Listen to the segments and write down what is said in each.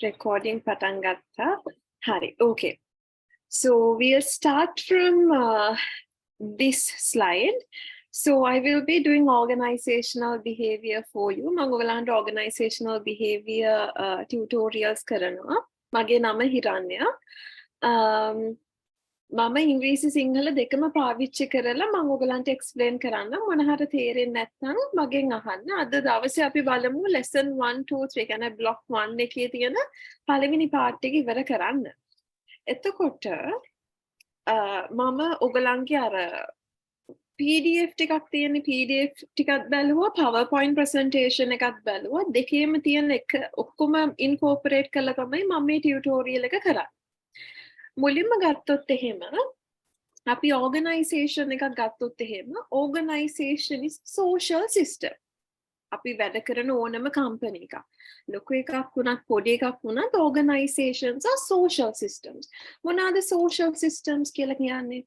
Recording පටන් ගත්තා. හරි. Okay. So we'll start from this slide. So I will be doing organizational behavior for you. මම ඔයගලන්ට organizational behavior tutorials කරනවා. මගේ නම හිරන්‍ය. මම ඉංග්‍රීසි සිංහල දෙකම පාවිච්චි කරලා මම ඔයගලන්ට explain කරන්න මොන හරි තේරෙන්නේ නැත්නම් මගෙන් අහන්න. අද දවසේ අපි බලමු lesson 1 2 3 කියන්නේ block 1 එකේ තියෙන පළවෙනි part එක ඉවර කරන්න. එතකොට මම ඔයගලන්ගේ අර PDF ටිකක් තියෙන PDF ටිකක් බැලුවා PowerPoint presentation එකක් බැලුවා දෙකේම තියෙන එක ඔක්කොම incorporate කරලා තමයි මම මේ tutorial එක කරන්නේ. මුලින්ම ගත්තොත් එහෙම අපි organization එකක් ගත්තොත් එහෙම organization is social system. අපි වැඩ කරන ඕනම company එකක්. ලොකු එකක් වුණත් පොඩි එකක් වුණත් organizations are social systems. මොනවාද social systems කියලා කියන්නේ?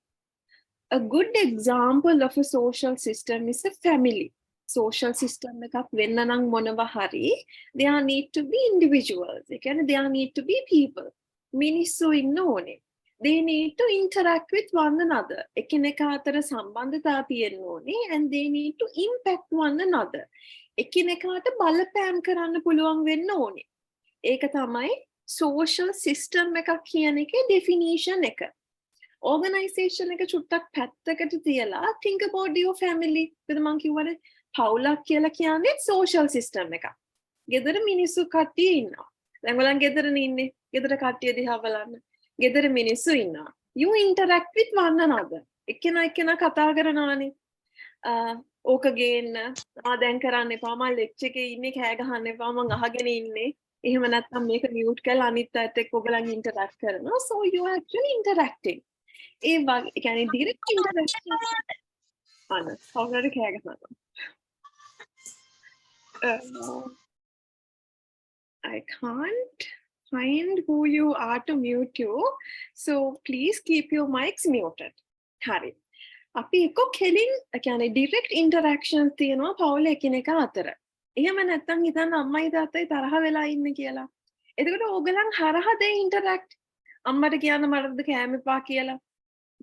A good example of a social system is a family. Social system එකක් වෙන්න නම් මොනවා හරි there need to be individuals. ඒ කියන්නේ there need to be people. මිනිස්සු ඉන්න ඕනේ. They need to interact with one another. එකිනෙකා අතර සම්බන්ධතා තියෙන්න ඕනේ and they need to impact one another. එකිනෙකාට බලපෑම් කරන්න පුළුවන් වෙන්න ඕනේ. ඒක තමයි social system එකක් කියන එකේ definition එක. Organisation එක චුට්ටක් පැත්තකට තියලා think about your family. මම කිව්වනේ පවුලක් කියලා කියන්නේ social system එකක්. ගෙදර මිනිස්සු කට්ටිය ඉන්නවා. දැන් ඔයගොල්ලන් ගෙදරනේ ඉන්නේ. ගෙදර කට්ටිය දිහා බලන්න. ගෙදර මිනිස්සු ඉන්නවා. You interact with one another. එක්කෙනා කතා කරනවානේ. ඕක ගේන්න. දැන් කරන්න එපා. මම ලෙක්චර් එකේ ඉන්නේ කෑ ගහන්න එපා. මම අහගෙන ඉන්නේ. එහෙම නැත්නම් මේක මියුට් කරලා අනිත් අයත් එක්ක ඔයගොල්ලන් interact කරනවා. So you are actually interacting. ඒ වගේ කියන්නේ direct interaction. කවුරුහරි කෑ ගහනවා. I can't find who you are to mute you. So please keep your mics muted. හරි. අපි එක්ක කෙලින් කියන්නේ direct interactions තියෙනවා පවුල එකිනෙකා අතර. එහෙම නැත්නම් හිතන්න අම්මයි තාත්තයි තරහ වෙලා ඉන්නේ කියලා. එතකොට ඕගලන් හරහද interact අම්මට කියන්න මටද කෑම එපා කියලා.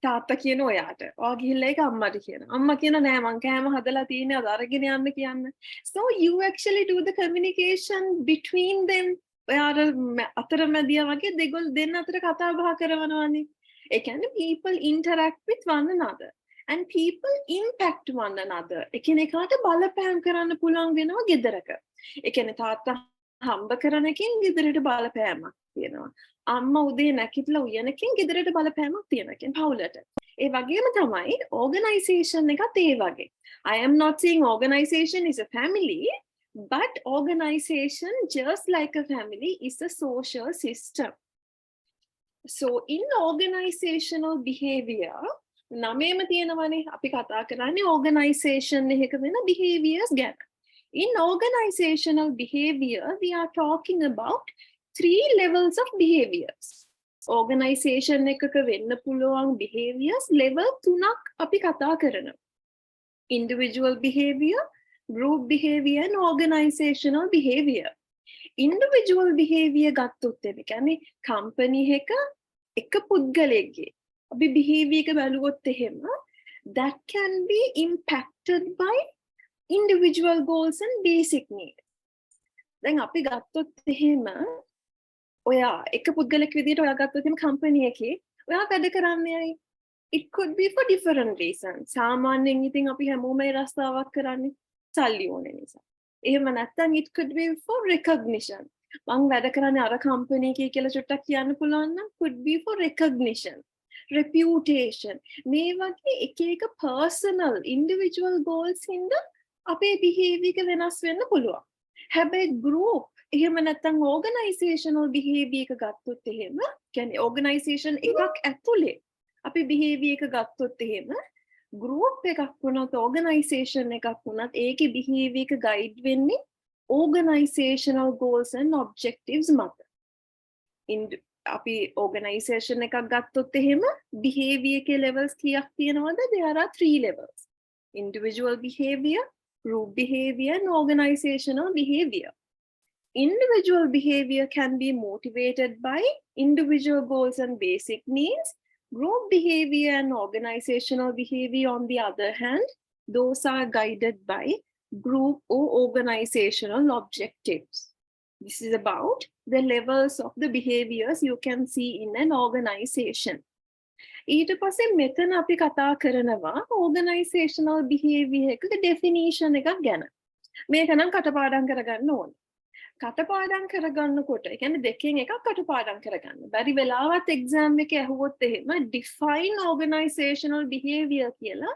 තාත්තා කියන ඔයාට. ඔයා ගිහිල්ලා ඒක අම්මට කියනවා. අම්මා කියන නෑ මං කෑම හදලා තියෙන්නේ අද අරගෙන යන්න කියන්න. So you actually do the communication between them. ඔයාට අතරමැදියා වගේ දෙන්න අතර කතා බහ කරනවානේ. ඒ කියන්නේ people interact with one another and people impact one another. එකිනෙකාට බලපෑම් කරන්න පුළුවන් වෙනවා ගෙදරක. ඒ කියන්නේ තාත්තා හම්බ කරන එකෙන් ගෙදරට බලපෑමක් තියෙනවා. අම්මා උදේ නැගිටලා උයනකින් ගෙදරට බලපෑමක් තියෙනවා. කියන්නේ පවුලට. ඒ වගේම තමයි organization එකත් ඒ වගේ. I am not saying organization is a family, but organization just like a family is a social system. So in organizational behavior නමේම තියෙනවනේ අපි කතා කරන්නේ organization එකක වෙන behaviors ගැන. In organizational behavior we are talking about 3 levels of behaviors. Organization එකක වෙන්න පුළුවන් behaviors level 3ක් අපි කතා කරනවා. Individual behavior, group behavior and organizational behavior. Individual behavior ගත්තොත් ඒ කියන්නේ company එක පුද්ගලයෙක්ගේ අපි behavior එක බලුවොත් එහෙම that can be impacted by individual goals and basic needs. දැන් අපි ගත්තොත් එහෙම ඔයා එක පුද්ගලෙක් විදිහට ඔයා ගත්තොත් එහෙම company එකේ ඔයා වැඩ කරන්නේ ඇයි? It could be for different reasons. සාමාන්‍යයෙන් ඉතින් අපි හැමෝම ඒ රස්තාවක් කරන්නේ සල්ලි ඕනේ නිසා. එහෙම නැත්නම් it could be for recognition. මං වැඩ කරන්නේ අර company එකේ කියලා චුට්ටක් කියන්න පුළුවන් නම් could be for recognition, reputation. මේ වගේ එක personal individual goals හින්දා අපේ behavior එක වෙනස් වෙන්න පුළුවන්. හැබැයි group එහෙම නැත්නම් organizational behavior එක ගත්තොත් එහෙම කියන්නේ organization එකක් ඇතුලේ අපි behavior එක ගත්තොත් එහෙම group එකක් වුණත් organization එකක් වුණත් ඒකේ behavior එක guide වෙන්නේ organizational goals and objectives මත. අපි organization එකක් ගත්තොත් එහෙම behavior එකේ levels කීයක් තියෙනවද? There are 3 levels. Individual behavior, group behavior and organizational behavior. Individual behavior can be motivated by individual goals and basic needs. Group behavior and organizational behavior, on the other hand, those are guided by group or organizational objectives. This is about the levels of the behaviors you can see in an organization. ඊට පස්සේ මෙතන අපි කතා කරනවා organizational behavior එකක definition එකක් ගැන. මේක නම් කටපාඩම් කරගන්න ඕනේ. කටපාඩම් කරගන්නකොට ඒ කියන්නේ දෙකෙන් එකක් කටපාඩම් කරගන්න. බැරි වෙලාවත් exam එකේ අහුවොත් එහෙම define organizational behavior කියලා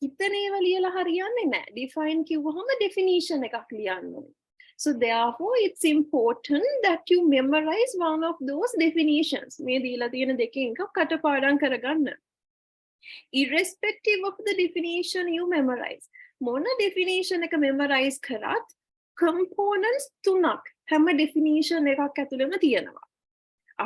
හිතන ඒවා ලියලා හරියන්නේ නැහැ. define කිව්වහම definition එකක් ලියන්න ඕනේ. So therefore, it's important that you memorize one of those definitions. මේ දීලා තියෙන දෙකෙන් එකක් කටපාඩම් කරගන්න. Irrespective of the definition you memorize. මොන definition එක memorize කරත් components තුනක් හැම definition එකක් ඇතුළෙම තියෙනවා.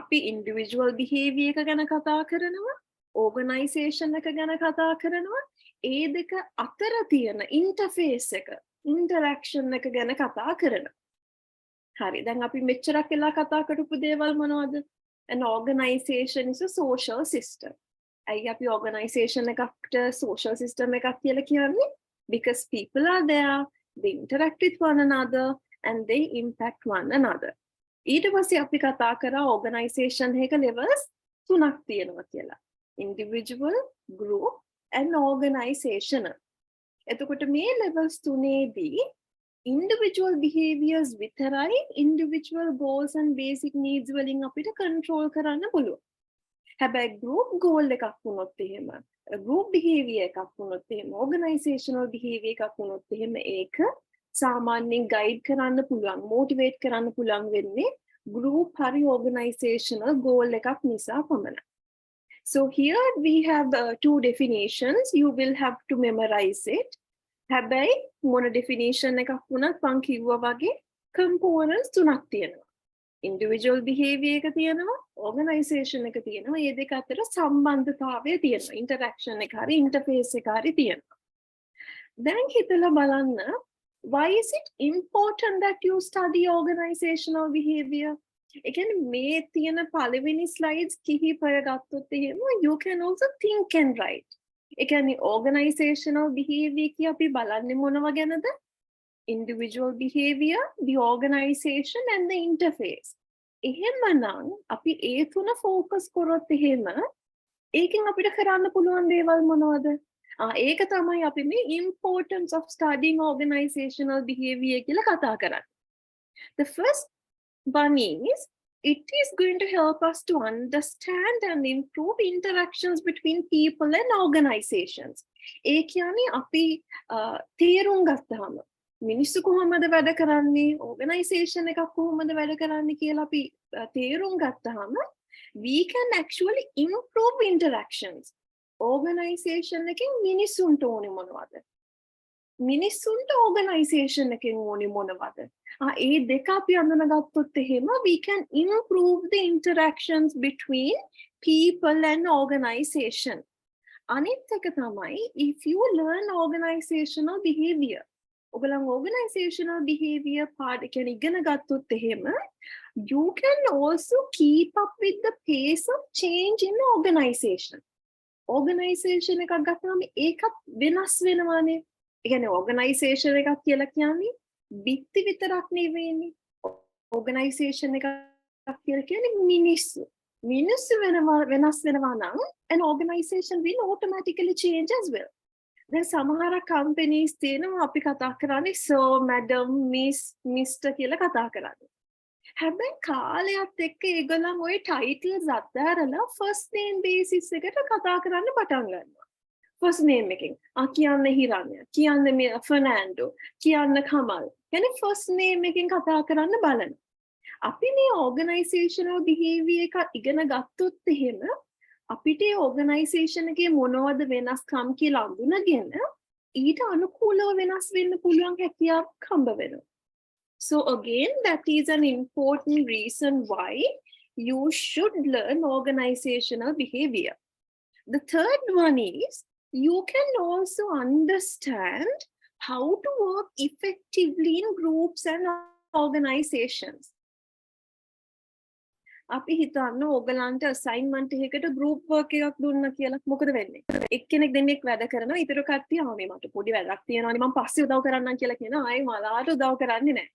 අපි individual behavior එක ගැන කතා කරනවා, organization එක ගැන කතා කරනවා, ඒ දෙක අතර තියෙන interface එක interaction එක ගැන කතා කරනවා. හරි දැන් අපි මෙච්චරක් වෙලා කතා කරපු දේවල් මොනවද? An organization is a social system. ඇයි අපි organization එකකට social system එකක් කියලා කියන්නේ? Because people are there, they interact with one another and they impact one another. ඊට පස්සේ අපි කතා කරා organization එක levels තුනක් තියෙනවා කියලා. Individual, group and organizational. එතකොට මේ levels තුනේදී individual behaviors විතරයි individual goals and basic needs වලින් අපිට control කරන්න පුළුවන්. හැබැයි group goal එකක් වුණොත් එහෙම, group behavior එකක් වුණොත් එහෙම, organizational behavior එකක් වුණොත් එහෙම ඒක සාමාන්‍යයෙන් guide කරන්න පුළුවන්, motivate කරන්න පුළුවන් වෙන්නේ group හරි organizational goal එකක් නිසා පමණයි. So here we have two definitions. You will have to memorize it. හැබැයි මොන definition එකක් වුණත් මං කිව්වා වගේ components තුනක් තියෙනවා. Individual behavior එක තියෙනවා, organization එක තියෙනවා. මේ දෙක අතර සම්බන්ධතාවය තියෙනවා. Interaction එක හරි interface එක හරි තියෙනවා. දැන් හිතලා බලන්න, why is it important that you study organizational behavior? ඒ කියන්නේ මේ තියෙන පළවෙනි slides කිහිපය ගත්තොත් එහෙම you can also think and write. ඒ කියන්නේ organizational behavior කිය අපි බලන්නේ මොනව ගැනද? Individual behavior, the organization and the interface. එහෙමනම් අපි ඒ තුන focus කරොත් එහෙම ඒකෙන් අපිට කරන්න පුළුවන් දේවල් මොනවද? ඒක තමයි අපි මේ importance of studying organizational behavior කියලා කතා කරන්නේ. The first one is it is going to help us to understand and improve interactions between people and organizations. ඒ කියන්නේ අපි තේරුම් ගත්තාම මිනිස්සු කොහොමද වැඩ කරන්නේ, organization එකක් කොහොමද වැඩ කරන්නේ කියලා අපි තේරුම් ගත්තාම we can actually improve interactions. Organization එකෙන් මිනිස්සුන්ට ඕනේ මොනවද? මිනිස්සුන්ට organization එකෙන් ඕනේ මොනවද? ඒ දෙක අපි අඳුනගත්තොත් එහෙම we can improve the interactions between people and organization. අනිත් එක තමයි if you learn organizational behavior. ඔයගොල්ලන් organizational behavior part එක ඉගෙන ගත්තොත් එහෙම you can also keep up with the pace of change in the organization. Organization එකක් ගත්තාම ඒකත් වෙනස් වෙනවානේ. ඒ කියන්නේ organization එකක් කියලා කියන්නේ බිත්ති විතරක් නෙවෙයිනේ. organization එකක් කියලා කියන්නේ මිනිස්සු. මිනිස්සු වෙනස් වෙනවා නම් an organization will automatically change as well. දැන් සමහර companies තියෙනවා අපි කතා කරන්නේ sir, madam, miss, mr කියලා කතා කරන්නේ. හැබැයි කාලයත් එක්ක ඒගොල්ලන් ওই titles අත්හැරලා first name basis එකට කතා කරන්න පටන් ගන්නවා. first name එකෙන් කියන්න හිරණ්‍ය, කියන්න ෆර්නෑන්ඩෝ, කියන්න කමල්. يعني first name එකෙන් කතා කරන්න බලන. අපි මේ organizational behavior එක ඉගෙන ගත්තොත් එහෙම අපිට organization එකේ මොනවද වෙනස්කම් කියලා අඳුනගෙන ඊට අනුකූලව වෙනස් වෙන්න පුළුවන් හැකියාවක් හම්බ වෙනවා. So again, that is an important reason why you should learn organizational behavior. The third one is you can also understand how to work effectively in groups and organizations. අපි හිතන්න ඕගලන්ට අසයින්මන්ට් එකකට ගෲප් වර්ක් එකක් දුන්නා කියලා මොකද වෙන්නේ? එක්කෙනෙක් දෙන්නෙක් වැඩ කරනවා ඊටු කට්ටිය ආවේ මට පොඩි වැඩක් තියෙනවානේ මම පස්සේ උදව් කරන්නම් කියලා කියනවා ආයේ මලාට උදව් කරන්නේ නැහැ.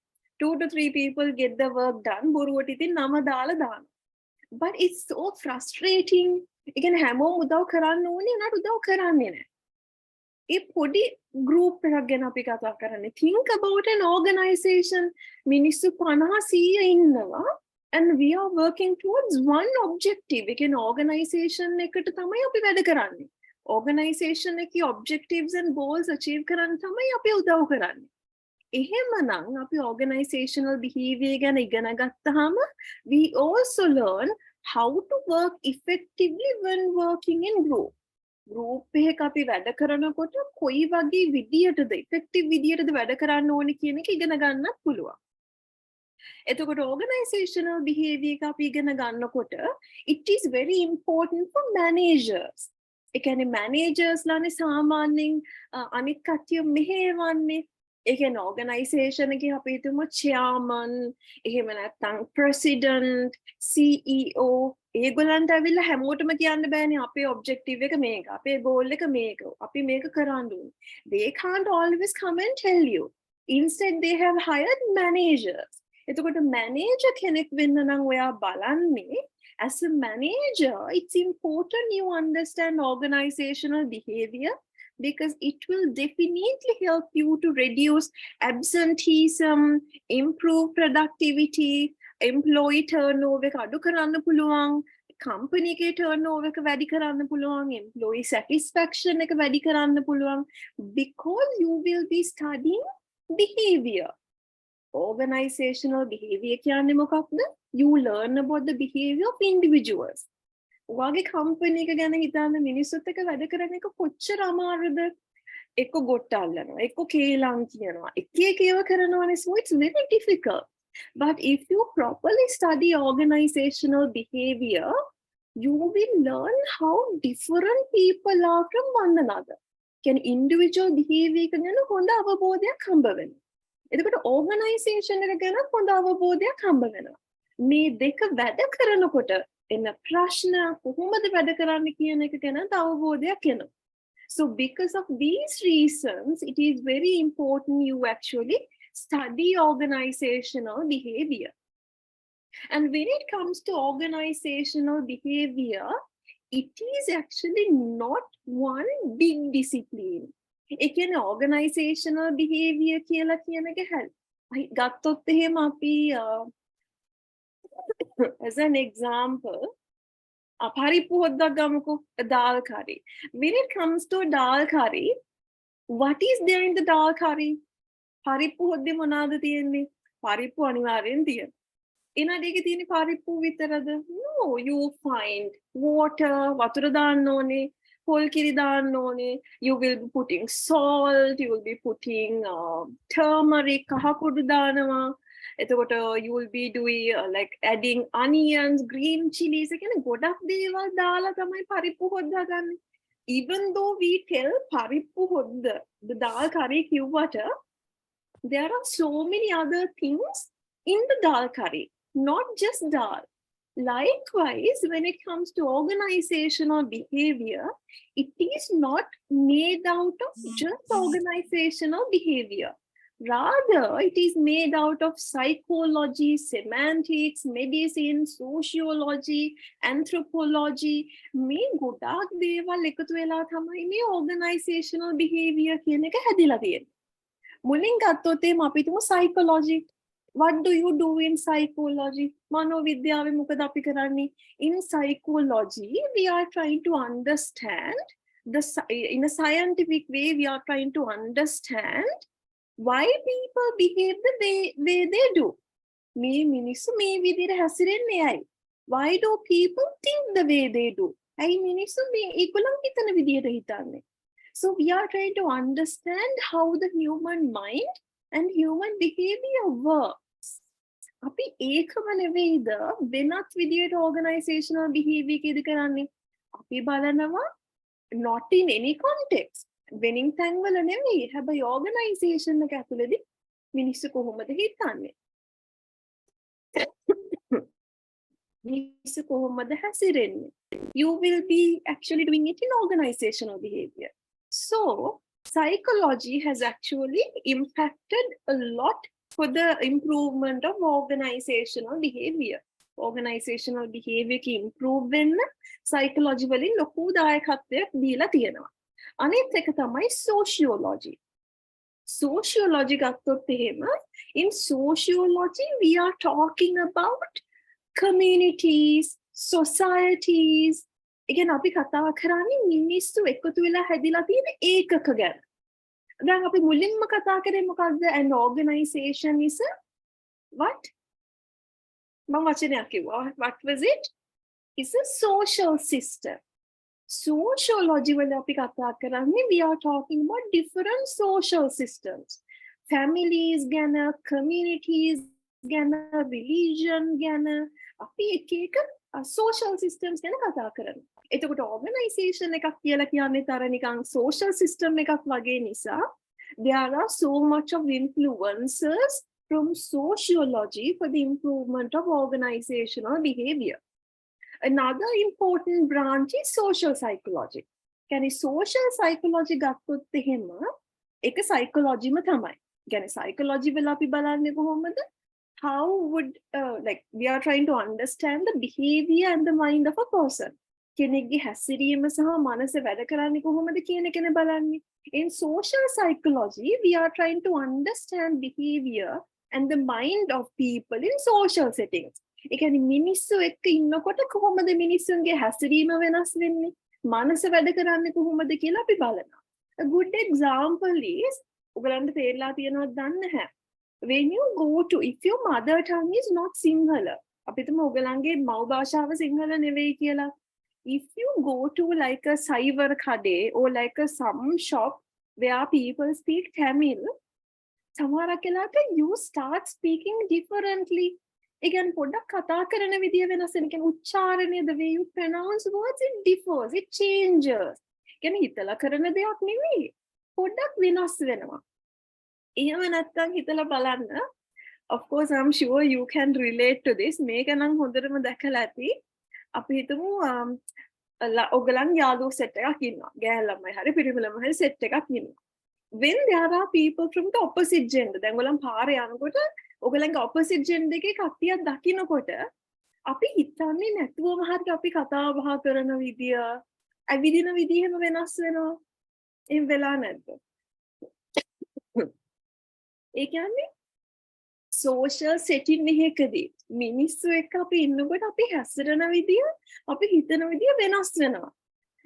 2 to 3 people get the work done බොරුවට ඉතින් නම දාලා දානවා. But it's so frustrating. ඒ කියන්නේ හැමෝම උදව් කරන්න ඕනේ උනාට උදව් කරන්නේ නැහැ. ඒ පොඩි group එකක් ගැන අපි කතා කරන්නේ. Think about an organization මිනිස්සු 50 100 ඉන්නවා. And we are working towards one objective. We can organization එකට තමයි අපි වැඩ කරන්නේ. Organization එකේ objectives and goals achieve කරන්න තමයි අපි උදව් කරන්නේ. එහෙමනම් අපි organizational behavior ගැන ඉගෙන ගත්තාම we also learn how to work effectively when working in group. Group එකක අපි වැඩ කරනකොට කොයි වගේ විදියටද effective විදියටද වැඩ කරන්න ඕනේ කියන එක ඉගෙන ගන්නත් පුළුවන්. එතකොට organizational behavior එක අපි ඉගෙන ගන්නකොට it is very important for managers. ඒ කියන්නේ managers ලානේ සාමාන්‍යයෙන් අනිත් කට්ටිය මෙහෙවන්නේ. ඒ කියන්නේ organization එකේ අපි හිතමු chairman, එහෙම නැත්නම් president, CEO ඒගොල්ලන්ට ඇවිල්ලා හැමෝටම කියන්න බෑනේ අපේ objective එක මේක, අපේ goal එක මේක, අපි මේක කරන්න ඕනේ. They can't always come and tell you. Instead they have hired managers. එතකොට manager කෙනෙක් වෙන්න නම් ඔයා බලන්නේ as a manager it's important you understand organizational behavior because it will definitely help you to reduce absenteeism, improve productivity, employee turnover එක අඩු කරන්න පුළුවන්, company එකේ turnover එක වැඩි කරන්න පුළුවන්, employee satisfaction එක වැඩි කරන්න පුළුවන් because you will be studying behavior. Organizational behavior කියන්නේ මොකක්ද? You learn about the behavior of individuals. ඔයාගේ company එක ගැන හිතන්න මිනිස්සුත් එක්ක වැඩ කරන එක කොච්චර අමාරුද? එක්ක ගොට්ට අල්ලනවා, එක්ක කේලම් කියනවා, එක ඒවා කරනවානේ. So it's very difficult. But if you properly study organizational behavior, you will learn how different people are from one another. කියන්නේ individual behavior එක ගැන හොඳ අවබෝධයක් හම්බ වෙනවා. එතකොට ඕගනයිසේෂන් එක ගැන හොඳ අවබෝධයක් හම්බ වෙනවා. මේ දෙක වැඩ කරනකොට එන ප්‍රශ්න කොහොමද වැඩ කරන්න කියන එක ගැන අවබෝධයක් එනවා. So because of these reasons, it is very important you actually study organizational behavior. And when it comes to organizational behavior, it is actually not one big discipline. ඒ කියන්නේ organizational behavior කියලා කියන එක හැරි ගත්තොත් එහෙම අපි as an example පරිප්පු හොද්දක් ගමුකෝ dal curry. When it comes to dal curry, what is there in the dal curry? පරිප්පු හොද්දේ මොනවාද තියෙන්නේ? පරිප්පු අනිවාර්යෙන් තියෙනවා. එනඩ ඒකේ තියෙන පරිප්පු විතරද? No, you find water, වතුර දාන්න ඕනේ. You will be putting salt, you will be putting turmeric, kahakudu danawa. You will be doing like adding onions, green chilies. Godak dewal dala tamai parippu hodda ganne. Even though we tell parippu hodda, the dal curry kiwata, there are so many other things in the dal curry, not just dal. Likewise, when it comes to organizational behavior, it is not made out of just organizational behavior. Rather, it is made out of psychology, semantics, medicine, sociology, anthropology. Me godak dewal ekatu wela thamai me organizational behavior කියන එක හැදිලා තියෙන්නේ. මුලින් ගත්තොත් එහෙම අපි තුමු psychology. What do you do in psychology? Manovidyave මොකද අපි කරන්නේ? In psychology, we are trying to understand in a scientific way, we are trying to understand why people behave the way they do. මේ මිනිස්සු මේ විදිහට හැසිරෙන්නේ ඇයි? Why do people think the way they do? ඇයි මිනිස්සු මේ ඒගොල්ලන් හිතන විදිහට හිතන්නේ? So we are trying to understand how the human mind and human behavior works. අපි ඒකම නෙවෙයිද වෙනත් විදියට organizational behavior එකේද කරන්නේ? අපි බලනවා not in any context. වෙනින් තැන්වල නෙවෙයි. හැබැයි organization එක ඇතුළේදී මිනිස්සු කොහොමද හිතන්නේ? මිනිස්සු කොහොමද හැසිරෙන්නේ. You will be actually doing it in organizational behavior. So psychology has actually impacted a lot for the improvement of organizational behavior. Organizational behavior ki improve වෙන්න psychology වලින් ලොකු දායකත්වයක් දීලා තියෙනවා. අනිත් එක තමයි sociology. Sociology ගත්තොත් එහෙම in sociology we are talking about communities, societies. again අපි කතා කරන්නේ මිනිස්සු එකතු වෙලා හැදිලා තියෙන ඒකක ගැන. දැන් අපි මුලින්ම කතා කරේ මොකක්ද? An organization is a what? මම වචනයක් කිව්වා. What was it? It's a social system. Sociology වල අපි කතා කරන්නේ we are talking about different social systems. Families ගැන, communities ගැන, religion ගැන අපි එක එක social systems ගැන කතා කරනවා. එතකොට organization එකක් කියලා කියන්නේ තර නිකන් social system එකක් වගේ නිසා there are so much of influences from sociology for the improvement of organizational behavior. Another important branch is social psychology. කියන්නේ social psychology ගත්තොත් එහෙම ඒක psychology ම තමයි. කියන්නේ psychology වල අපි බලන්නේ කොහොමද? How would like we are trying to understand the behavior and the mind of a person. කෙනෙක්ගේ හැසිරීම සහ මනස වැඩ කරන්නේ කොහොමද කියන එකනේ බලන්නේ. In social psychology we are trying to understand behavior and the mind of people in social settings. ඒ කියන්නේ මිනිස්සු එක්ක ඉන්නකොට කොහොමද මිනිස්සුන්ගේ හැසිරීම වෙනස් වෙන්නේ? මනස වැඩ කරන්නේ කොහොමද කියලා අපි බලනවා. A good example is ඔයගලන්ට තේරලා තියෙනවද දන්නේ නැහැ. When you go to, if your mother tongue is not Sinhala, අපිටම ඔයගලන්ගේ මව් භාෂාව සිංහල නෙවෙයි කියලා. If you go to like a cyber kade or like a some shop where people speak Tamil, සමහරක් වෙලාවට you start speaking differently. Again, පොඩ්ඩක් කතා කරන විදිය වෙනස් වෙන. කියන්නේ උච්චාරණය, the way you pronounce words, it differs, it changes. කියන්නේ හිතලා කරන දෙයක් නෙවෙයි. පොඩ්ඩක් වෙනස් වෙනවා. එහෙම නැත්තම් හිතලා බලන්න. Of course I'm sure you can relate to this. මේක නම් හොඳටම දැකලා ඇති. අපි හිතමු ඔයගලන් යාළුවෝ සෙට් එකක් ඉන්නවා. ගෑල් ළමයි හරි පිරිමි ළමයි හරි සෙට් එකක් ඉන්නවා. When there are people from the opposite gender, දැන් ඔයගලන් පාරේ යනකොට ඔයගලන්ගේ opposite gender එකේ කට්ටියක් දකින්නකොට අපි හිතන්නේ නැතුවම හරි අපි කතා බහ කරන විදිය, ඇවිදින විදියම වෙනස් වෙනවා. එහෙම වෙලා නැද්ද? ඒ කියන්නේ social setting එකකදී මිනිස්සු එක්ක අපි ඉන්නකොට අපි හැසිරෙන විදිය, අපි හිතන විදිය වෙනස් වෙනවා.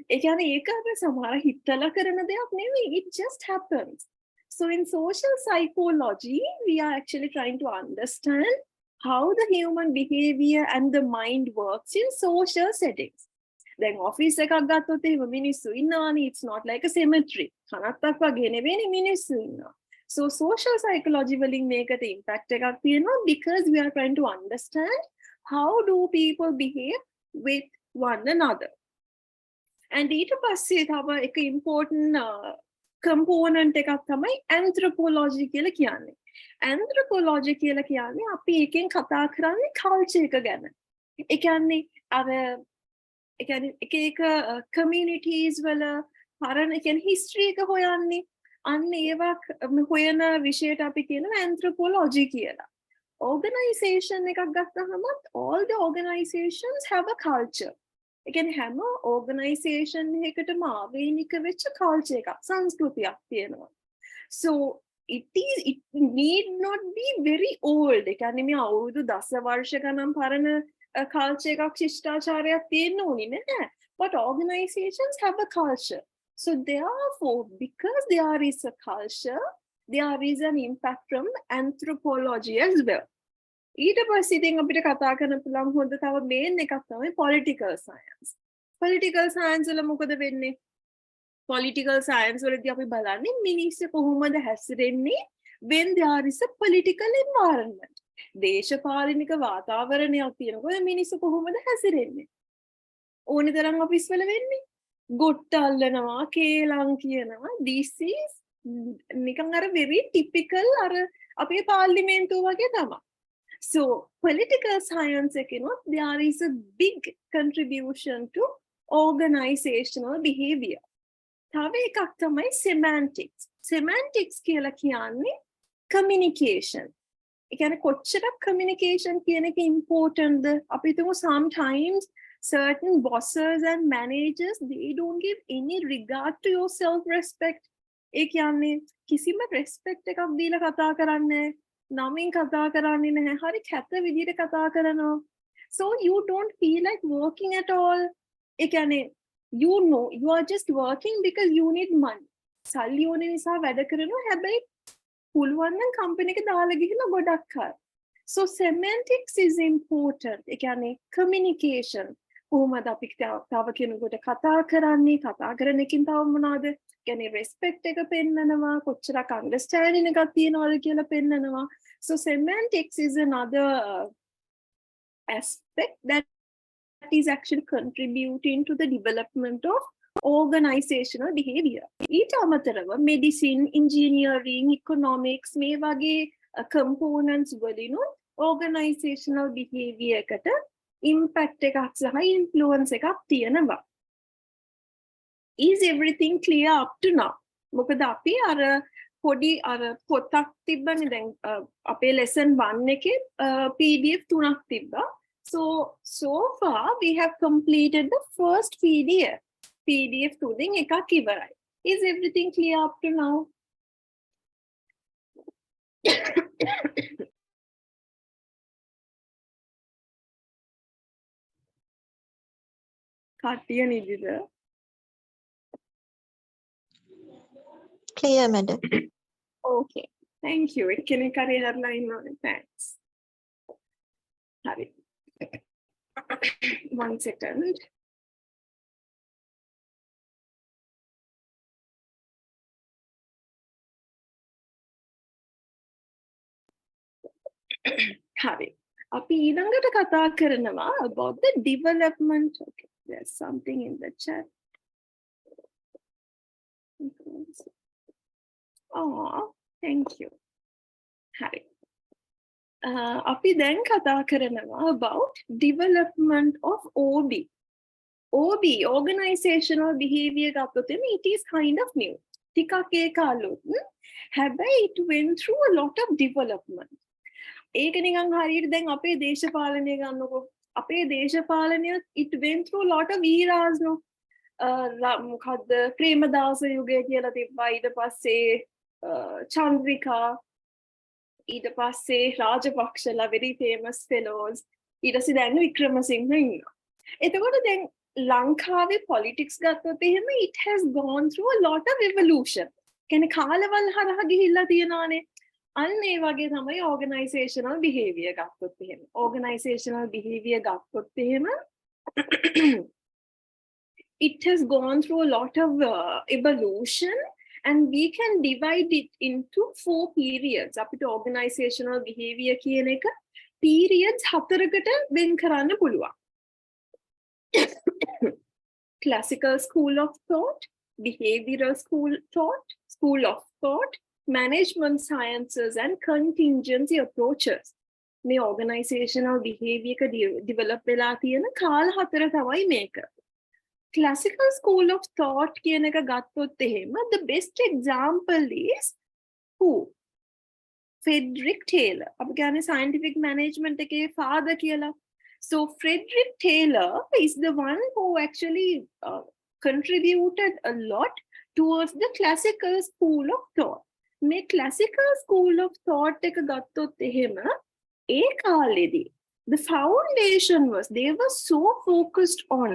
ඒ කියන්නේ ඒක අපි සමහර හිතලා කරන දෙයක් නෙවෙයි. It just happens. So in social psychology, we are actually trying to understand how the human behavior and the mind works in social settings. Then office එකක් ගත්තොත් එහෙම මිනිස්සු ඉන්නවානේ. It's not like a cemetery. කනත්තක් වගේ නෙවෙයි මිනිස්සු ඉන්නවා. So social psychology වලින් මේකට impact එකක් තියෙනවා because we are trying to understand how do people behave with one another. And ඊට පස්සේ තව එක important component එකක් තමයි anthropology කියලා කියන්නේ. Anthropology කියලා කියන්නේ අපි එකෙන් කතා කරන්නේ culture එක ගැන. ඒ කියන්නේ අර ඒ කියන්නේ එක එක communities වල පරණ ඒ කියන්නේ history එක හොයන්නේ. අන්න ඒවා හොයන විෂයට අපි කියනවා anthropology කියලා. Organization එකක් ගත්තහමත් all the organizations have a culture. ඒ කියන්නේ හැම organization එකකටම ආවේනික වෙච්ච culture එකක්, සංස්කෘතියක් තියෙනවා. So it need not be very old. ඒ කියන්නේ මේ අවුරුදු 10 වර්ෂ ගණන් පරණ culture එකක් ශිෂ්ටාචාරයක් තියෙන්න ඕනේ නැහැ. But organizations have a culture. So therefore, because there is a culture, there is an impact from anthropology as well. ඊට පස්සේ ඉතින් අපිට කතා කරන්න පුළුවන් හොඳ තව මේන් එකක් තමයි political science. Political science වල මොකද වෙන්නේ? Political science වලදී අපි බලන්නේ මිනිස්සු කොහොමද හැසිරෙන්නේ when there is a political environment. දේශපාලනික වාතාවරණයක් තියෙනකොට මිනිස්සු කොහොමද හැසිරෙන්නේ? ඕනි තරම් ඔෆිස් වල වෙන්නේ ගොට්ටල්ලනවා, කේලම් කියනවා. This is නිකන් අර very typical අර අපේ පාර්ලිමේන්තුව වගේ තමයි. So political science එකනොත් there is a big contribution to organizational behavior. තව එකක් තමයි semantics. Semantics කියලා කියන්නේ communication. ඒ කියන්නේ කොච්චරක් communication කියන එක important ද? අපි හිතමු sometimes certain bosses and managers, they don't give any regard to your self respect. ඒ කියන්නේ කිසිම respect එකක් දීලා කතා කරන්නේ නැහැ. නමින් කතා කරන්නේ නැහැ. හරි කැත විදිහට කතා කරනවා. So you don't feel like working at all. ඒ කියන්නේ you know you are just working because you need money. සල්ලි ඕනේ නිසා වැඩ කරනවා. හැබැයි පුළුවන් නම් කම්පැනි එක දාලා ගිහිල්ලා ගොඩක් කර. So semantics is important. ඒ කියන්නේ communication. කොහොමද අපි තව කෙනෙකුට කතා කරන්නේ? කතා කරන එකකින් තව මොනවද? කියන්නේ respect එක පෙන්නනවා, කොච්චරක් understanding එකක් තියනවද කියලා පෙන්නනවා. So semantics is another aspect that is actually contributing to the development of organizational behavior. ඊට අමතරව medicine, engineering, economics මේ වගේ components වලිනුත් organizational behavior එකට impact එකක් සහ influence එකක් තියෙනවා. Is everything clear up to now? මොකද අපි අර පොඩි අර පොතක් තිබ්බනේ දැන් අපේ lesson 1 එකේ PDF 3ක් තිබ්බා. So far we have completed the first PDF. PDF 2 දෙන් එකක් ඉවරයි. Is everything clear up to now? කට්ටිය නිදිද? Clear, madam. Okay, thank you. එක්කෙනෙක් හරි හරලා ඉන්නවනේ. Thanks. හරි. One second. හරි. අපි ඊළඟට කතා කරනවා about the development. Okay, there's something in the chat. Oh, thank you. හරි. අපි දැන් කතා කරනවා about development of OB. OB, organizational behavior ගත්තොත් it is kind of new. ටිකක් ඒක අලුත්. හැබැයි it went through a lot of development. ඒක නිකන් හරියට දැන් අපේ දේශපාලනය ගන්නකො. අපේ දේශපාලනය it went through a lot of eras no. මොකද්ද ප්‍රේමදාස යුගය කියලා තිබ්බා. ඊට පස්සේ චන්ද්‍රිකා, ඊට පස්සේ රාජපක්ෂලා very famous fellows. ඊට පස්සේ දැන් වික්‍රමසිංහ ඉන්නවා. එතකොට දැන් ලංකාවේ politics ගත්තොත් එහෙම it has gone through a lot of evolution. කියන්නේ කාලවල හරහා ගිහිල්ලා තියෙනවානේ. අන්න ඒ වගේ තමයි organizational behavior ගත්තොත් එහෙම. Organizational behavior ගත්තොත් එහෙම it has gone through a lot of evolution, and we can divide it into 4 periods. අපිට organizational behavior කියන එක periods 4කට වෙන් කරන්න පුළුවන්. Classical school of thought, behavioral school of thought, management sciences, and contingency approaches. මේ organizational behavior එක develop වෙලා තියෙන කාල 4 තමයි මේක. Classical school of thought කියන එක ගත්තොත් එහෙම the best example is who? Frederick Taylor. අපි කියන්නේ scientific management එකේ father කියලා. So Frederick Taylor is the one who actually contributed a lot towards the classical school of thought. මේ classical school of thought එක ගත්තොත් එහෙම ඒ කාලෙදී the foundation was they were so focused on